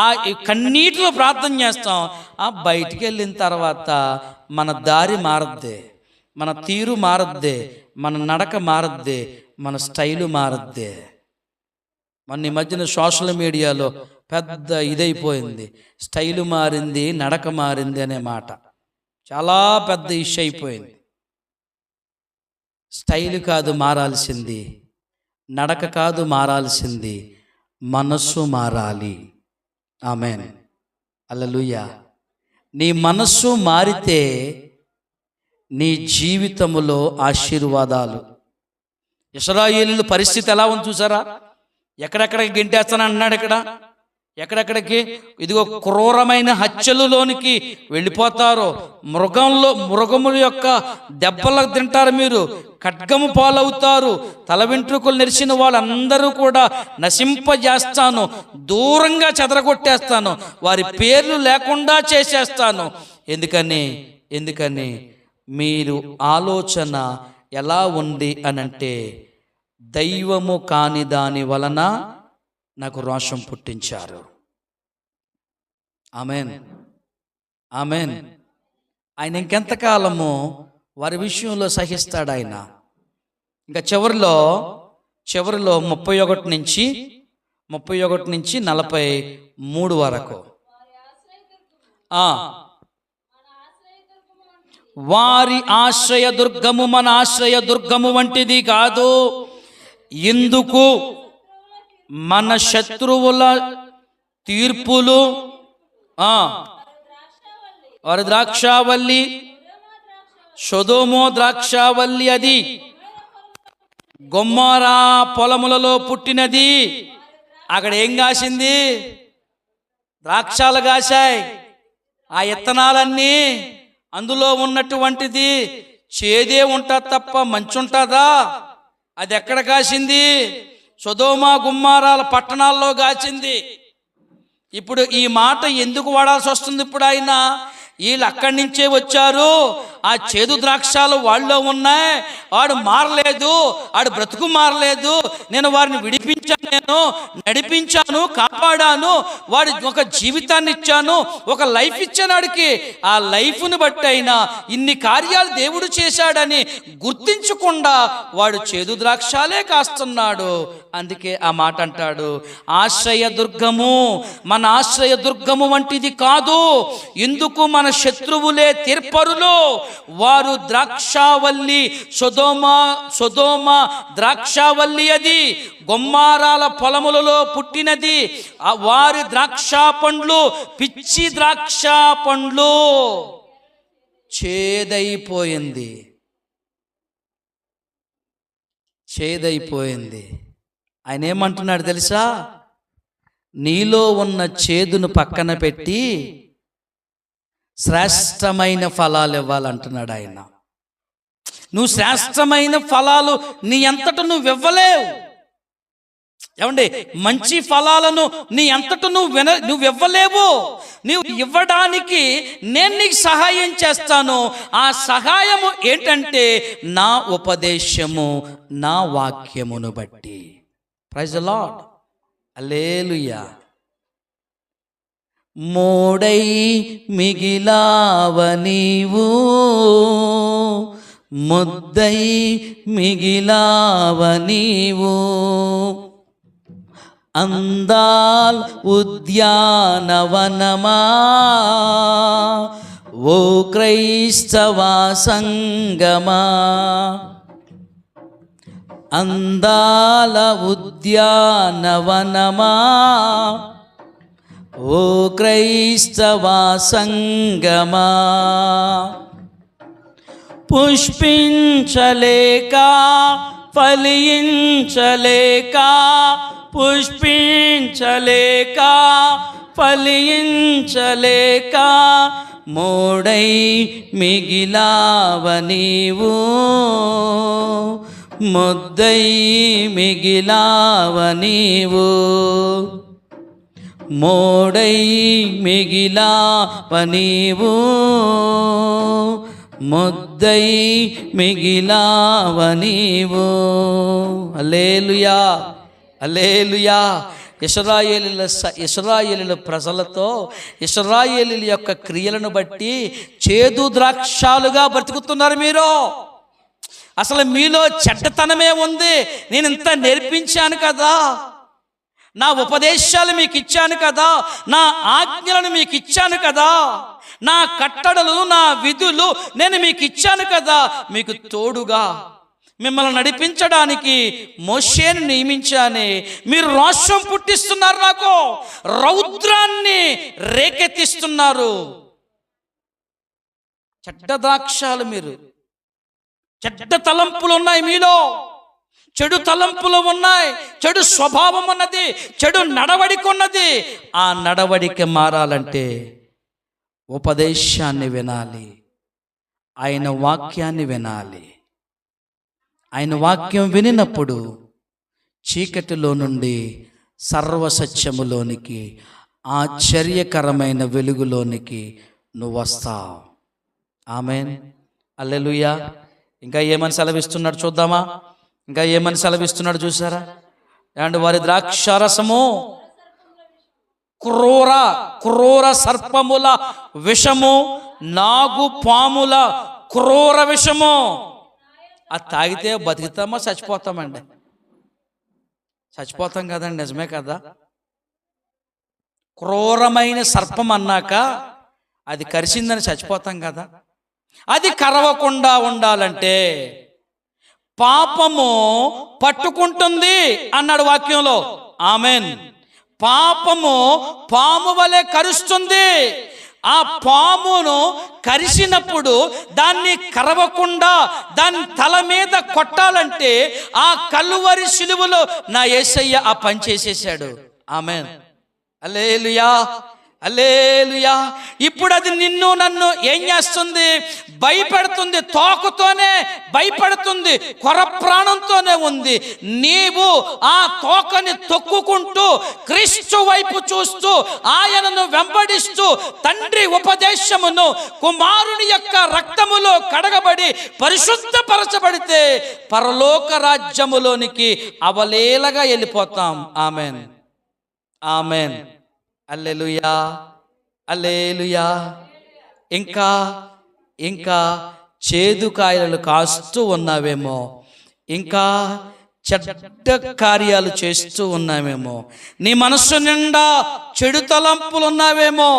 ఆ కన్నీటిలో ప్రార్థన చేస్తాం. ఆ బయటికి వెళ్ళిన తర్వాత మన దారి మారద్దే, మన తీరు మారద్దే, మన నడక మారద్దే, మన స్టైలు మారద్దే. మొన్న ఈ మధ్యన సోషల్ మీడియాలో పెద్ద ఇదైపోయింది, స్టైలు మారింది, నడక మారింది అనే మాట చాలా పెద్ద ఇష్యూ అయిపోయింది. స్టైలు కాదు మారాల్సింది, నడక కాదు మారాల్సింది, మనస్సు మారాలి. ఆమేన్, హల్లెలూయా. నీ మనస్సు మారితే నీ జీవితములో ఆశీర్వాదాలు. ఇశ్రాయేలీయుల పరిస్థితి ఎలా ఉంది చూసారా? ఎక్కడెక్కడికి గెంటేస్తాను అన్నాడు. ఎక్కడెక్కడికి? ఇదిగో క్రూరమైన హత్యలలోనికి వెళ్ళిపోతారు. మృగముల యొక్క దెబ్బలకు తింటారు, మీరు ఖడ్గము పాలవుతారు. తల వెంట్రుకలు నెరిసిన వాళ్ళందరూ కూడా నశింపజేస్తాను, దూరంగా చెదరగొట్టేస్తాను, వారి పేర్లు లేకుండా చేసేస్తాను. ఎందుకని మీరు ఆలోచన ఎలా ఉంది అనంటే, దైవము కాని దాని వలన నాకు రోషం పుట్టించారు. ఆమేన్, ఆమేన్. ఆయన ఇంకెంతకాలము వారి విషయంలో సహిస్తాడు ఆయన. ఇంకా చివరిలో 31 నుంచి 43 వరకు, వారి ఆశ్రయ దుర్గము మన ఆశ్రయ దుర్గము వంటిది కాదు. ఎందుకు? మన శత్రువుల తీర్పులు, వారి ద్రాక్షావల్లి, సొదొమ ద్రాక్షావల్లి, అది గొమొర్రా పొలములలో పుట్టినది. అక్కడ ఏం కాసింది? ద్రాక్షాలు కాశాయి. ఆ ఇత్తనాలన్నీ అందులో ఉన్నటువంటిది చేదే ఉంటుంది తప్ప మంచి ఉంటుందా? అది ఎక్కడ కాసింది? సొదొమ గుమ్మొర్రాల పట్టణాల్లో కాచింది. ఇప్పుడు ఈ మాట ఎందుకు వాడాల్సి వస్తుంది? ఇప్పుడు ఆయన వీళ్ళు అక్కడి నుంచే వచ్చారు, ఆ చేదు ద్రాక్షాలు వాళ్ళలో ఉన్నాయి, వాడు మారలేదు, వాడు బ్రతుకు మారలేదు, నేను వారిని విడిపించాను, నేను నడిపించాను, కాపాడాను, వాడి ఒక జీవితాన్ని ఇచ్చాను, ఒక లైఫ్ ఇచ్చాను వాడికి. ఆ లైఫ్ను బట్టి అయినా ఇన్ని కార్యాలు దేవుడు చేశాడని గుర్తించకుండా వాడు చేదు ద్రాక్షాలే కాస్తున్నాడు. అందుకే ఆ మాట అంటాడు, ఆశ్రయ దుర్గము మన ఆశ్రయ దుర్గము వంటిది కాదు. ఎందుకు? మన శత్రువులే తీర్పరులు. వారు ద్రాక్షావల్లి, సొదొమ ద్రాక్షావల్లి, అది గొమొర్రాల పొలములలో పుట్టినది. వారి ద్రాక్షా పండ్లు పిచ్చి ద్రాక్షా పండ్లు, చేదైపోయింది. ఆయన ఏమంటున్నాడు తెలుసా? నీలో ఉన్న చేదును పక్కన పెట్టి శ్రేష్టమైన ఫలాలు ఇవ్వాలంటున్నాడు ఆయన. నువ్వు శ్రేష్టమైన ఫలాలు నీ అంతట నువ్వు ఇవ్వలేవు. ఏమండి, మంచి ఫలాలను నీ అంతట నువ్వు ఇవ్వలేవు. నువ్వు ఇవ్వడానికి నేను నీకు సహాయం చేస్తాను. ఆ సహాయము ఏంటంటే నా ఉపదేశము, నా వాక్యమును బట్టి. ప్రైజ్ ది లార్డ్, హల్లెలూయా. మోడై మిగిలావ నీవు, ముద్దై మిగిలావ నీవు, అందాల్ ఉద్యానవనమా ఓ క్రైస్తవ సంగమా, అందాల ఉద్యానవనమా, ఓ క్రైస్తవ సంగమా, పుష్పించలేక ఫలించలేక, పుష్పించలేక ఫలించలేక, మోడై మిగిలావ నీవు, ముద్దై మిగిలావ నీవు, మోడై మిగిలావ నీవు, ముద్దై మిగిలావ నీవు. హల్లెలూయా, హల్లెలూయా. ఇశ్రాయేలీల ప్రజలతో ఇశ్రాయేలీల యొక్క క్రియలను బట్టి చేదు ద్రాక్షాలుగా బ్రతుకుతున్నారు మీరు. అసలు మీలో చెడ్డతనమే ఉంది. నేను ఇంత నేర్పించాను కదా, నా ఉపదేశాలు మీకు ఇచ్చాను కదా, నా ఆజ్ఞలను మీకు ఇచ్చాను కదా, నా కట్టడలు నా విధులు నేను మీకు ఇచ్చాను కదా, మీకు తోడుగా మిమ్మల్ని నడిపించడానికి మోషేని నియమించానే. మీరు రోషం పుట్టిస్తున్నారు, నాకు రౌద్రాన్ని రేకెత్తిస్తున్నారు. చెడ్డ ద్రాక్షాలు మీరు, చెడ్డ తలంపులు ఉన్నాయి మీలో, చెడు తలంపులు ఉన్నాయి, చెడు స్వభావం ఉన్నది, చెడు నడవడిక ఉన్నది. ఆ నడవడిక మారాలంటే ఉపదేశాన్ని వినాలి, ఆయన వాక్యాన్ని వినాలి. ఆయన వాక్యం వినినప్పుడు చీకటిలో నుండి సర్వసత్యములోనికి, ఆశ్చర్యకరమైన వెలుగులోనికి నువ్వు వస్తావు. ఆమేన్, హల్లెలూయా. ఇంకా ఏమని సెలవిస్తున్నాడు చూద్దామా? ఇంకా ఏమని సెలవిస్తున్నాడు చూసారా? అండ్ వారి ద్రాక్షారసము క్రూర సర్పముల విషము, నాగు పాముల క్రూర విషము. అది తాగితే బతుకుతామా చచ్చిపోతామండి? చచ్చిపోతాం కదండి, నిజమే కదా. క్రూరమైన సర్పం అన్నాక అది కరిసిందని చచ్చిపోతాం కదా. అది కరవకుండా ఉండాలంటే పాపము పట్టుకుంటుంది అన్నాడు వాక్యంలో. ఆమెన్. పాపము పాము వలె కరుస్తుంది. ఆ పామును కరిసినప్పుడు దాన్ని కరవకుండా దాని తల మీద కొట్టాలంటే ఆ కలువరి సిలువలో నా యేసయ్య ఆ పని చేసేసాడు. ఆమేన్, హల్లెలూయా, హల్లెలూయా. ఇప్పుడు అది నిన్ను నన్ను ఏం చేస్తుంది? భయపెడుతుంది. తోకతోనే భయపెడుతుంది, కొర ప్రాణంతోనే ఉంది. నీవు ఆ తోకని తొక్కుకుంటూ క్రీస్తు వైపు చూస్తూ ఆయనను వెంబడిస్తూ తండ్రి ఉపదేశమును కుమారుని యొక్క రక్తములో కడగబడి పరిశుద్ధపరచబడితే పరలోక రాజ్యములోనికి అవలేలగా వెళ్ళిపోతాం. ఆమెన్, ఆమెన్, హల్లెలూయా, హల్లెలూయా. ఇంకా ఇంకా చేదు కాయలు కాస్తూ ఉన్నావేమో, ఇంకా చెడ్డ కార్యాలు చేస్తూ ఉన్నావేమో, నీ మనస్సు నిండా చెడు తలంపులు ఉన్నావేమో.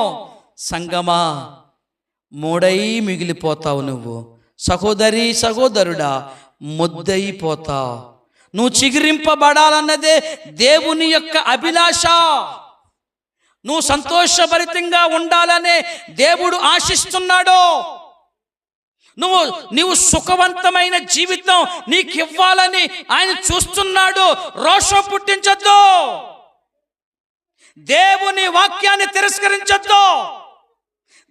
సంగమా, మూడై మిగిలిపోతావు నువ్వు. సహోదరి సహోదరుడా, ముద్దయిపోతావు. నువ్వు చిగురింపబడాలన్నదే దేవుని యొక్క అభిలాష. నువ్వు సంతోషభరితంగా ఉండాలనే దేవుడు ఆశిస్తున్నాడు. నువ్వు సుఖవంతమైన జీవితం నీకు ఇవ్వాలని ఆయన చూస్తున్నాడు. రోషం పుట్టించొద్దు, దేవుని వాక్యాన్ని తిరస్కరించొద్దు,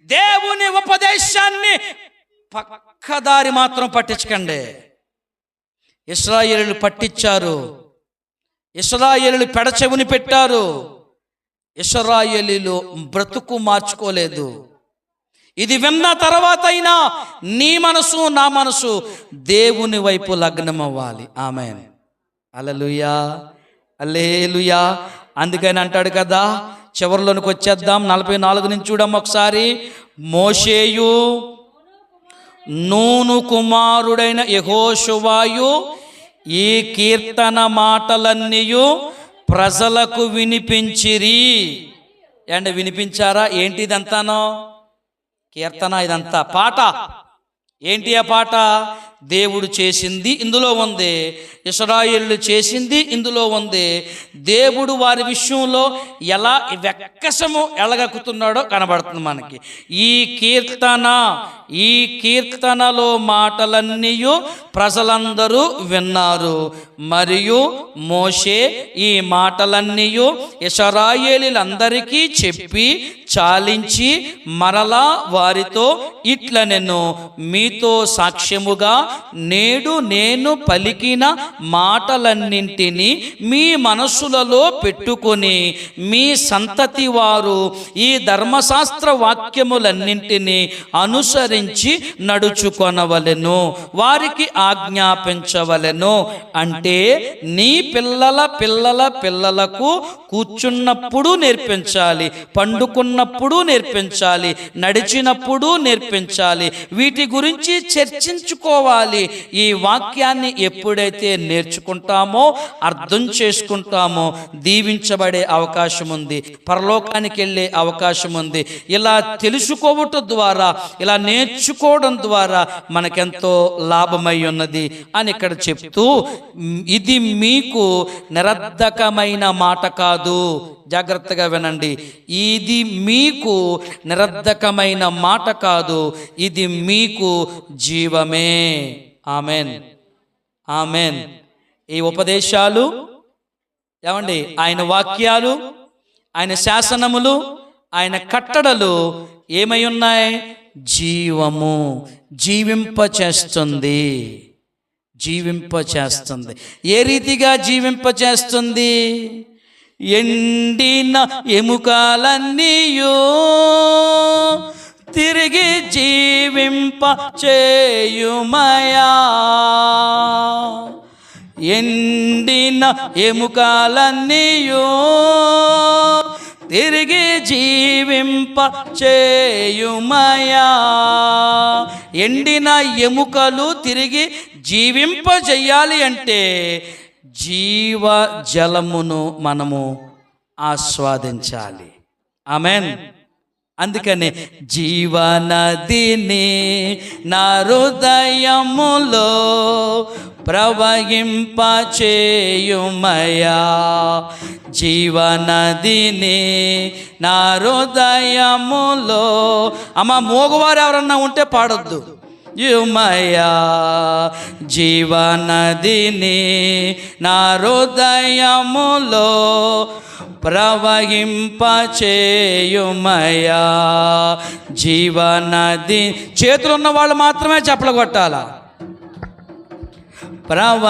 దేవుని ఉపదేశాన్ని పక్కదారి మాత్రం పట్టించకండి. ఇశ్రాయేలీయులు పట్టించారు, ఇశ్రాయేలీయులు పెడచెవిని పెట్టారు. ఇశ్రాయేలీయులు బ్రతుకు మార్చుకోలేదు. ఇది విన్న తర్వాత అయినా నీ మనసు నా మనసు దేవుని వైపు లగ్నం అవ్వాలి. ఆమేన్, హల్లెలూయా, హల్లెలూయా. అందుకని అంటాడు కదా, చివరిలోనికి వచ్చేద్దాం. 44 నుంచి చూడమ్మ ఒకసారి. మోషేయు నూను కుమారుడైన యెహోషువాయు ఈ కీర్తన మాటలన్నీయు ప్రజలకు వినిపించిరి. అండ్ వినిపించారా? ఏంటి ఇదంతానో? కీర్తన, ఇదంతా పాట. ఏంటి ఆ పాట? దేవుడు చేసింది ఇందులో ఉంది. ఇశ్రాయేలు చేసింది ఇందులో ఉంది. దేవుడు వారి విషయంలో ఎలా వెక్కసము ఎలగక్కుతున్నాడో కనబడుతుంది మనకి. ఈ కీర్తనలో మాటలన్నీ ప్రజలందరూ విన్నారు. మరియు మోషే ఈ మాటలన్నీ ఇశ్రాయేలీయులందరికీ చెప్పి చాలించి మరలా వారితో ఇట్లనెను, మీతో సాక్ష్యముగా నేడు నేను పలికిన మాటలన్నింటినీ మీ మనస్సులలో పెట్టుకొని మీ సంతతి వారు ఈ ధర్మశాస్త్ర వాక్యములన్నింటినీ అనుసరించి నడుచుకొనవలెను, వారికి ఆజ్ఞాపించవలెను. అంటే నీ పిల్లల పిల్లల పిల్లలకు కూర్చున్నప్పుడు నేర్పించాలి, పండుకున్నప్పుడు నేర్పించాలి, నడిచినప్పుడు నేర్పించాలి. వీటి గురించి చర్చించుకోవాలి. ఈ వాక్యాన్ని ఎప్పుడైతే నేర్చుకుంటామో, అర్థం చేసుకుంటామో దీవించబడే అవకాశం ఉంది, పరలోకానికి వెళ్ళే అవకాశం ఉంది. ఇలా తెలుసుకోవటం ద్వారా, ఇలా నేర్చుకోవడం ద్వారా మనకెంతో లాభమై ఉన్నది అని ఇక్కడ చెప్తూ, ఇది మీకు నిరర్ధకమైన మాట కాదు. జాగ్రత్తగా వినండి. ఇది మీకు నిరర్ధకమైన మాట కాదు, ఇది మీకు జీవమే. Amen, amen. ఈ ఉపదేశాలు ఏమండి, ఆయన వాక్యాలు, ఆయన శాసనములు, ఆయన కట్టడలు ఏమై ఉన్నాయి? జీవము, జీవింపచేస్తుంది. ఏ రీతిగా జీవింపచేస్తుంది? ఎండిన ఎముకలన్నీయు తిరిగి జీవింప చేయుమయా. ఎండిన ఎముకలన్నీయు తిరిగి జీవింప చేయుమయా. ఎండిన ఎముకలు తిరిగి జీవింపజేయాలి అంటే జీవ జలమును మనము ఆస్వాదించాలి. ఆమెన్. అందుకని జీవనదిని నా హృదయములో ప్రవహింపచేయుమయా. జీవనదిని నా హృదయములో. అమ్మ, మోగవారు ఎవరన్నా ఉంటే పాడొద్దు. యుమయా జీవనదిని నా హృదయములో ప్రవహింపచేయుమయా. జీవనది. చేతులున్న వాళ్ళు మాత్రమే చప్పలు కొట్టాలా. ప్రవహింపచేయుమయా.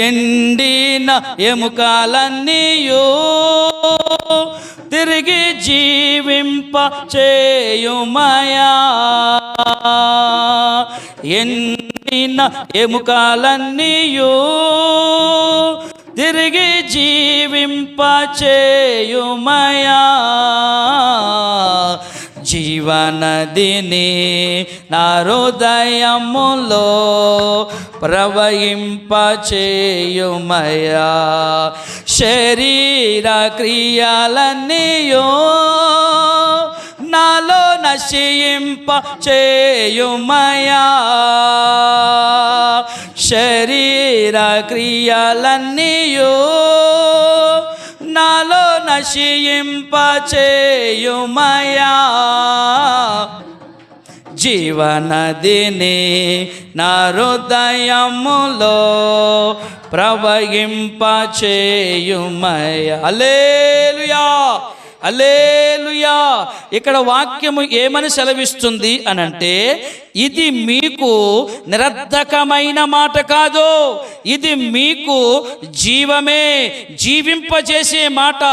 ఎండిన ఎముకలన్నీయు తిరిగి జీవింప చేయుమయా. ఎండిన ఎముకలన్నీయు తిరిగి జీవింప చేయుమయా. జీవనదిని నా హృదయములో ప్రవహింపచేయుమయా. శరీర క్రియలన్నీయో నాలో నశింప చేయుమయా. శరీర క్రియలన్నీయో నాలో నశింపచేయుమయా. జీవనదిని నా హృదయములో ప్రవహింపచేయుమయా. హల్లెలూయా, హల్లెలూయా. ఇక్కడ వాక్యము ఏమని సెలవిస్తుంది అనంటే, ఇది మీకు నిరర్ధకమైన మాట కాదు, ఇది మీకు జీవమే, జీవింపజేసే మాట.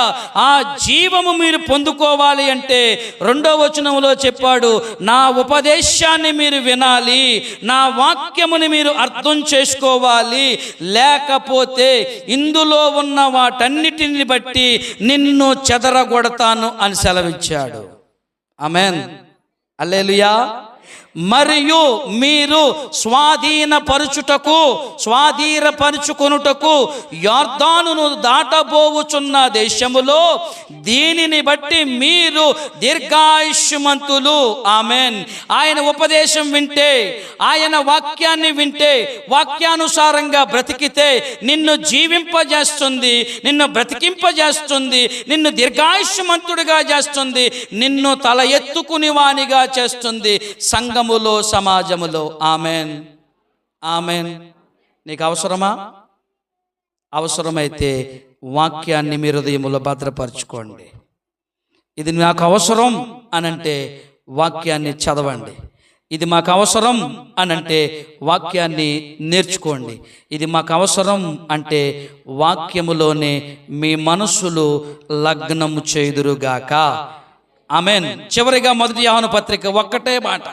ఆ జీవము మీరు పొందుకోవాలి అంటే 2వ వచనంలో చెప్పాడు, నా ఉపదేశాన్ని మీరు వినాలి, నా వాక్యముని మీరు అర్థం చేసుకోవాలి, లేకపోతే ఇందులో ఉన్న వాటన్నిటిని బట్టి నిన్ను చెదరగొడతాను అని సెలవిచ్చాడు. ఆమెన్, హల్లెలూయా. మరియు మీరు స్వాధీనపరుచుకొనుటకు యొర్దానును దాటబోవుచున్న దేశములో దీనిని బట్టి మీరు దీర్ఘాయుష్మంతులు. ఆమెన్. ఆయన ఉపదేశం వింటే, ఆయన వాక్యాన్ని వింటే, వాక్యానుసారంగా బ్రతికితే నిన్ను జీవింపజేస్తుంది, నిన్ను బ్రతికింపజేస్తుంది, నిన్ను దీర్ఘాయుష్మంతుడిగా చేస్తుంది, నిన్ను తల ఎత్తుకుని వానిగా చేస్తుంది సంఘములో, సమాజములో. Amen, amen. నీకు అవసరమా? అవసరమైతే వాక్యాన్ని మీ హృదయములో భద్రపరచుకోండి. ఇది నాకు అవసరం అనంటే వాక్యాన్ని చదవండి. ఇది మాకు అవసరం అనంటే వాక్యాన్ని నేర్చుకోండి. ఇది మాకు అవసరం అంటే వాక్యములోనే మీ మనసులు లగ్నము చేయుదురుగాక. ఆమెన్. చివరిగా 1 యోహాను పత్రిక ఒక్కటే మాట,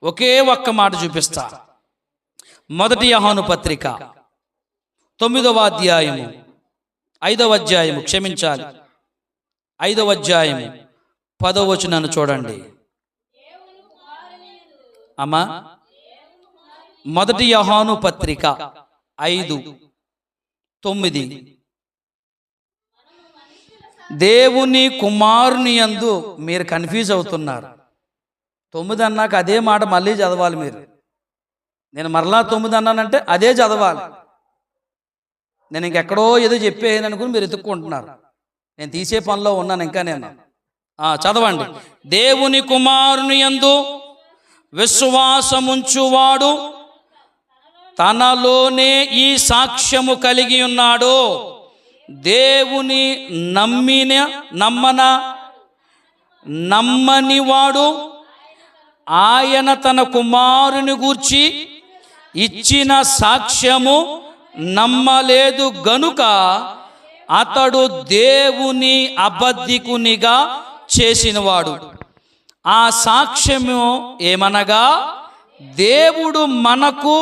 ఒకే ఒక్క మాట చూపిస్తా. 1 యోహాను పత్రిక 9వ అధ్యాయము 5వ అధ్యాయము, క్షమించాలి, 5వ అధ్యాయము 10వ వచనాన్ని చూడండి అమ్మా. 1 యోహాను పత్రిక 5:9 దేవుని కుమారుని యందు, మీరు కన్ఫ్యూజ్ అవుతున్నారు. 9 అన్నాక అదే మాట మళ్ళీ చదవాలి మీరు. నేను మరలా 9 అన్నానంటే అదే చదవాలి. నేను ఇంకెక్కడో ఏదో చెప్పేయను అనుకుని మీరు ఎత్తుక్కుంటున్నారు. నేను తీసే పనిలో ఉన్నాను ఇంకా. నేను చదవండి. దేవుని కుమారుని యందు విశ్వాసముంచువాడు తనలోనే ఈ సాక్ష్యము కలిగి ఉన్నాడు. దేవుని నమ్మని వాడు ఆయన తన కుమారుని గూర్చి ఇచ్చిన సాక్ష్యము నమ్మలేదు గనుక అతడు దేవుని అబద్ధికునిగా చేసినవాడు. ఆ సాక్ష్యము ఏమనగా, దేవుడు మనకు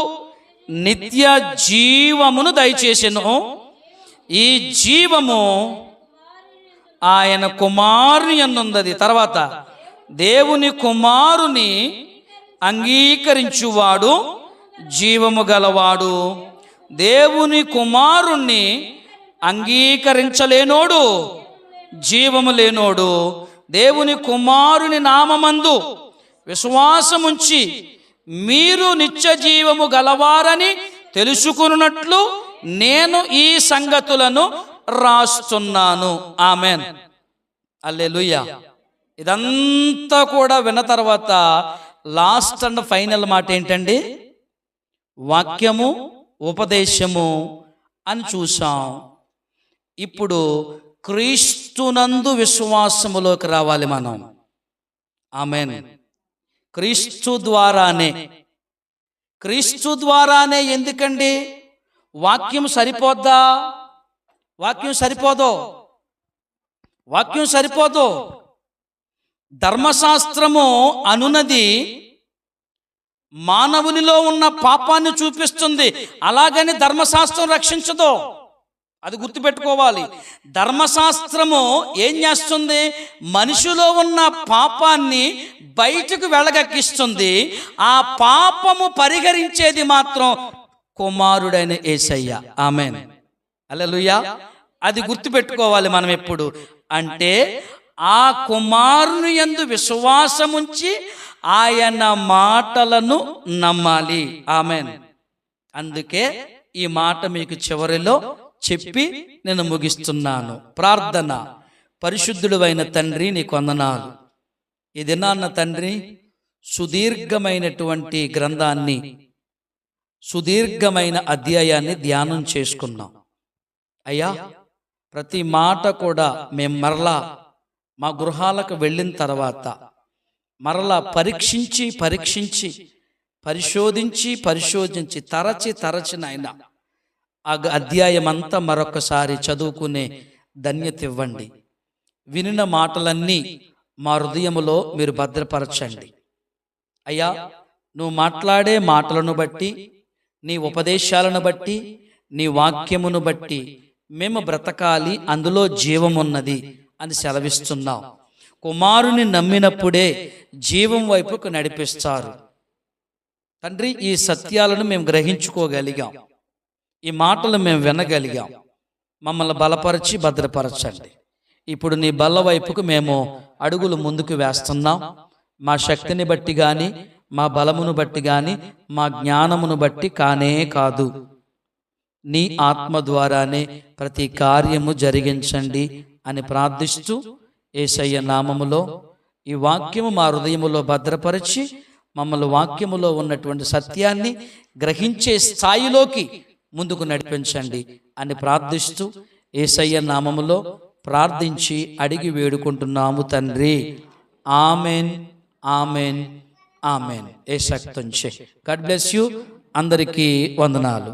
నిత్య జీవమును దయచేసెను. ఈ జీవము ఆయన కుమారుని యందున్నది. తర్వాత, దేవుని కుమారుని అంగీకరించువాడు జీవము గలవాడు. దేవుని కుమారుణ్ణి అంగీకరించలేనోడు జీవము లేనోడు. దేవుని కుమారుని నామమందు విశ్వాసముంచి మీరు నిత్య జీవము గలవారని తెలుసుకున్నట్లు నేను ఈ సంగతులను రాస్తున్నాను. ఆమెన్, హల్లెలూయా. ఇదంతా కూడా విన్న తర్వాత లాస్ట్ అండ్ ఫైనల్ మాట ఏంటండి? వాక్యము, ఉపదేశము అని చూసాం. ఇప్పుడు క్రీస్తునందు విశ్వాసములోకి రావాలి మనం. ఆమెన్. క్రీస్తు ద్వారానే. ఎందుకండి? వాక్యం సరిపోద్దా? వాక్యం సరిపోదు. ధర్మశాస్త్రము అనునది మానవునిలో ఉన్న పాపాన్ని చూపిస్తుంది, అలాగని ధర్మశాస్త్రం రక్షించదు. అది గుర్తుపెట్టుకోవాలి. ధర్మశాస్త్రము ఏం చేస్తుంది? మనిషిలో ఉన్న పాపాన్ని బయటకు వెళ్ళగక్కిస్తుంది. ఆ పాపము పరిహరించేది మాత్రం కుమారుడైన యేసయ్య. ఆమెన్, హల్లెలూయా. అది గుర్తుపెట్టుకోవాలి మనం ఎప్పుడు. అంటే ఆ కుమారుని యందు విశ్వాసముంచి ఆయన మాటలను నమ్మాలి. ఆమెన్. అందుకే ఈ మాట మీకు చివరిలో చెప్పి నేను ముగిస్తున్నాను. ప్రార్థన. పరిశుద్ధుడు అయిన తండ్రి, నీకు వందనాలు. ఈ దినాన్న తండ్రి, సుదీర్ఘమైనటువంటి గ్రంథాన్ని, సుదీర్ఘమైన అధ్యాయాన్ని ధ్యానం చేసుకున్నాం అయ్యా. ప్రతి మాట కూడా మేము మరలా మా గృహాలకు వెళ్ళిన తర్వాత మరలా పరీక్షించి పరిశోధించి తరచి నాయన ఆ అధ్యాయం అంతా మరొకసారి చదువుకునే ధన్యత ఇవ్వండి. వినిన మాటలన్నీ మా హృదయములో మీరు భద్రపరచండి అయ్యా. నువ్వు మాట్లాడే మాటలను బట్టి, నీ ఉపదేశాలను బట్టి, నీ వాక్యమును బట్టి మేము బ్రతకాలి, అందులో జీవమున్నది అని సెలవిస్తున్నావు. కుమారుని నమ్మినప్పుడే జీవం వైపుకు నడిపిస్తారు. తండ్రి, ఈ సత్యాలను మేము గ్రహించుకోగలిగాం, ఈ మాటలు మేము వినగలిగాం. మమ్మల్ని బలపరిచి భద్రపరచండి. ఇప్పుడు నీ బల్ల వైపుకు మేము అడుగులు ముందుకు వేస్తున్నాం. మా శక్తిని బట్టి కానీ, మా బలమును బట్టి కానీ, మా జ్ఞానమును బట్టి కానే కాదు, నీ ఆత్మ ద్వారానే ప్రతి కార్యము జరిగించండి అని ప్రార్థిస్తూ యేసయ్య నామములో ఈ వాక్యము మా హృదయములో భద్రపరిచి మమ్మల్ని వాక్యములో ఉన్నటువంటి సత్యాన్ని గ్రహించే స్థాయిలోకి ముందుకు నడిపించండి అని ప్రార్థిస్తూ యేసయ్య నామములో ప్రార్థించి అడిగి వేడుకుంటున్నాము తండ్రి. Amen, amen, amen. యేసక్తంచే. God bless you. అందరికీ వందనాలు.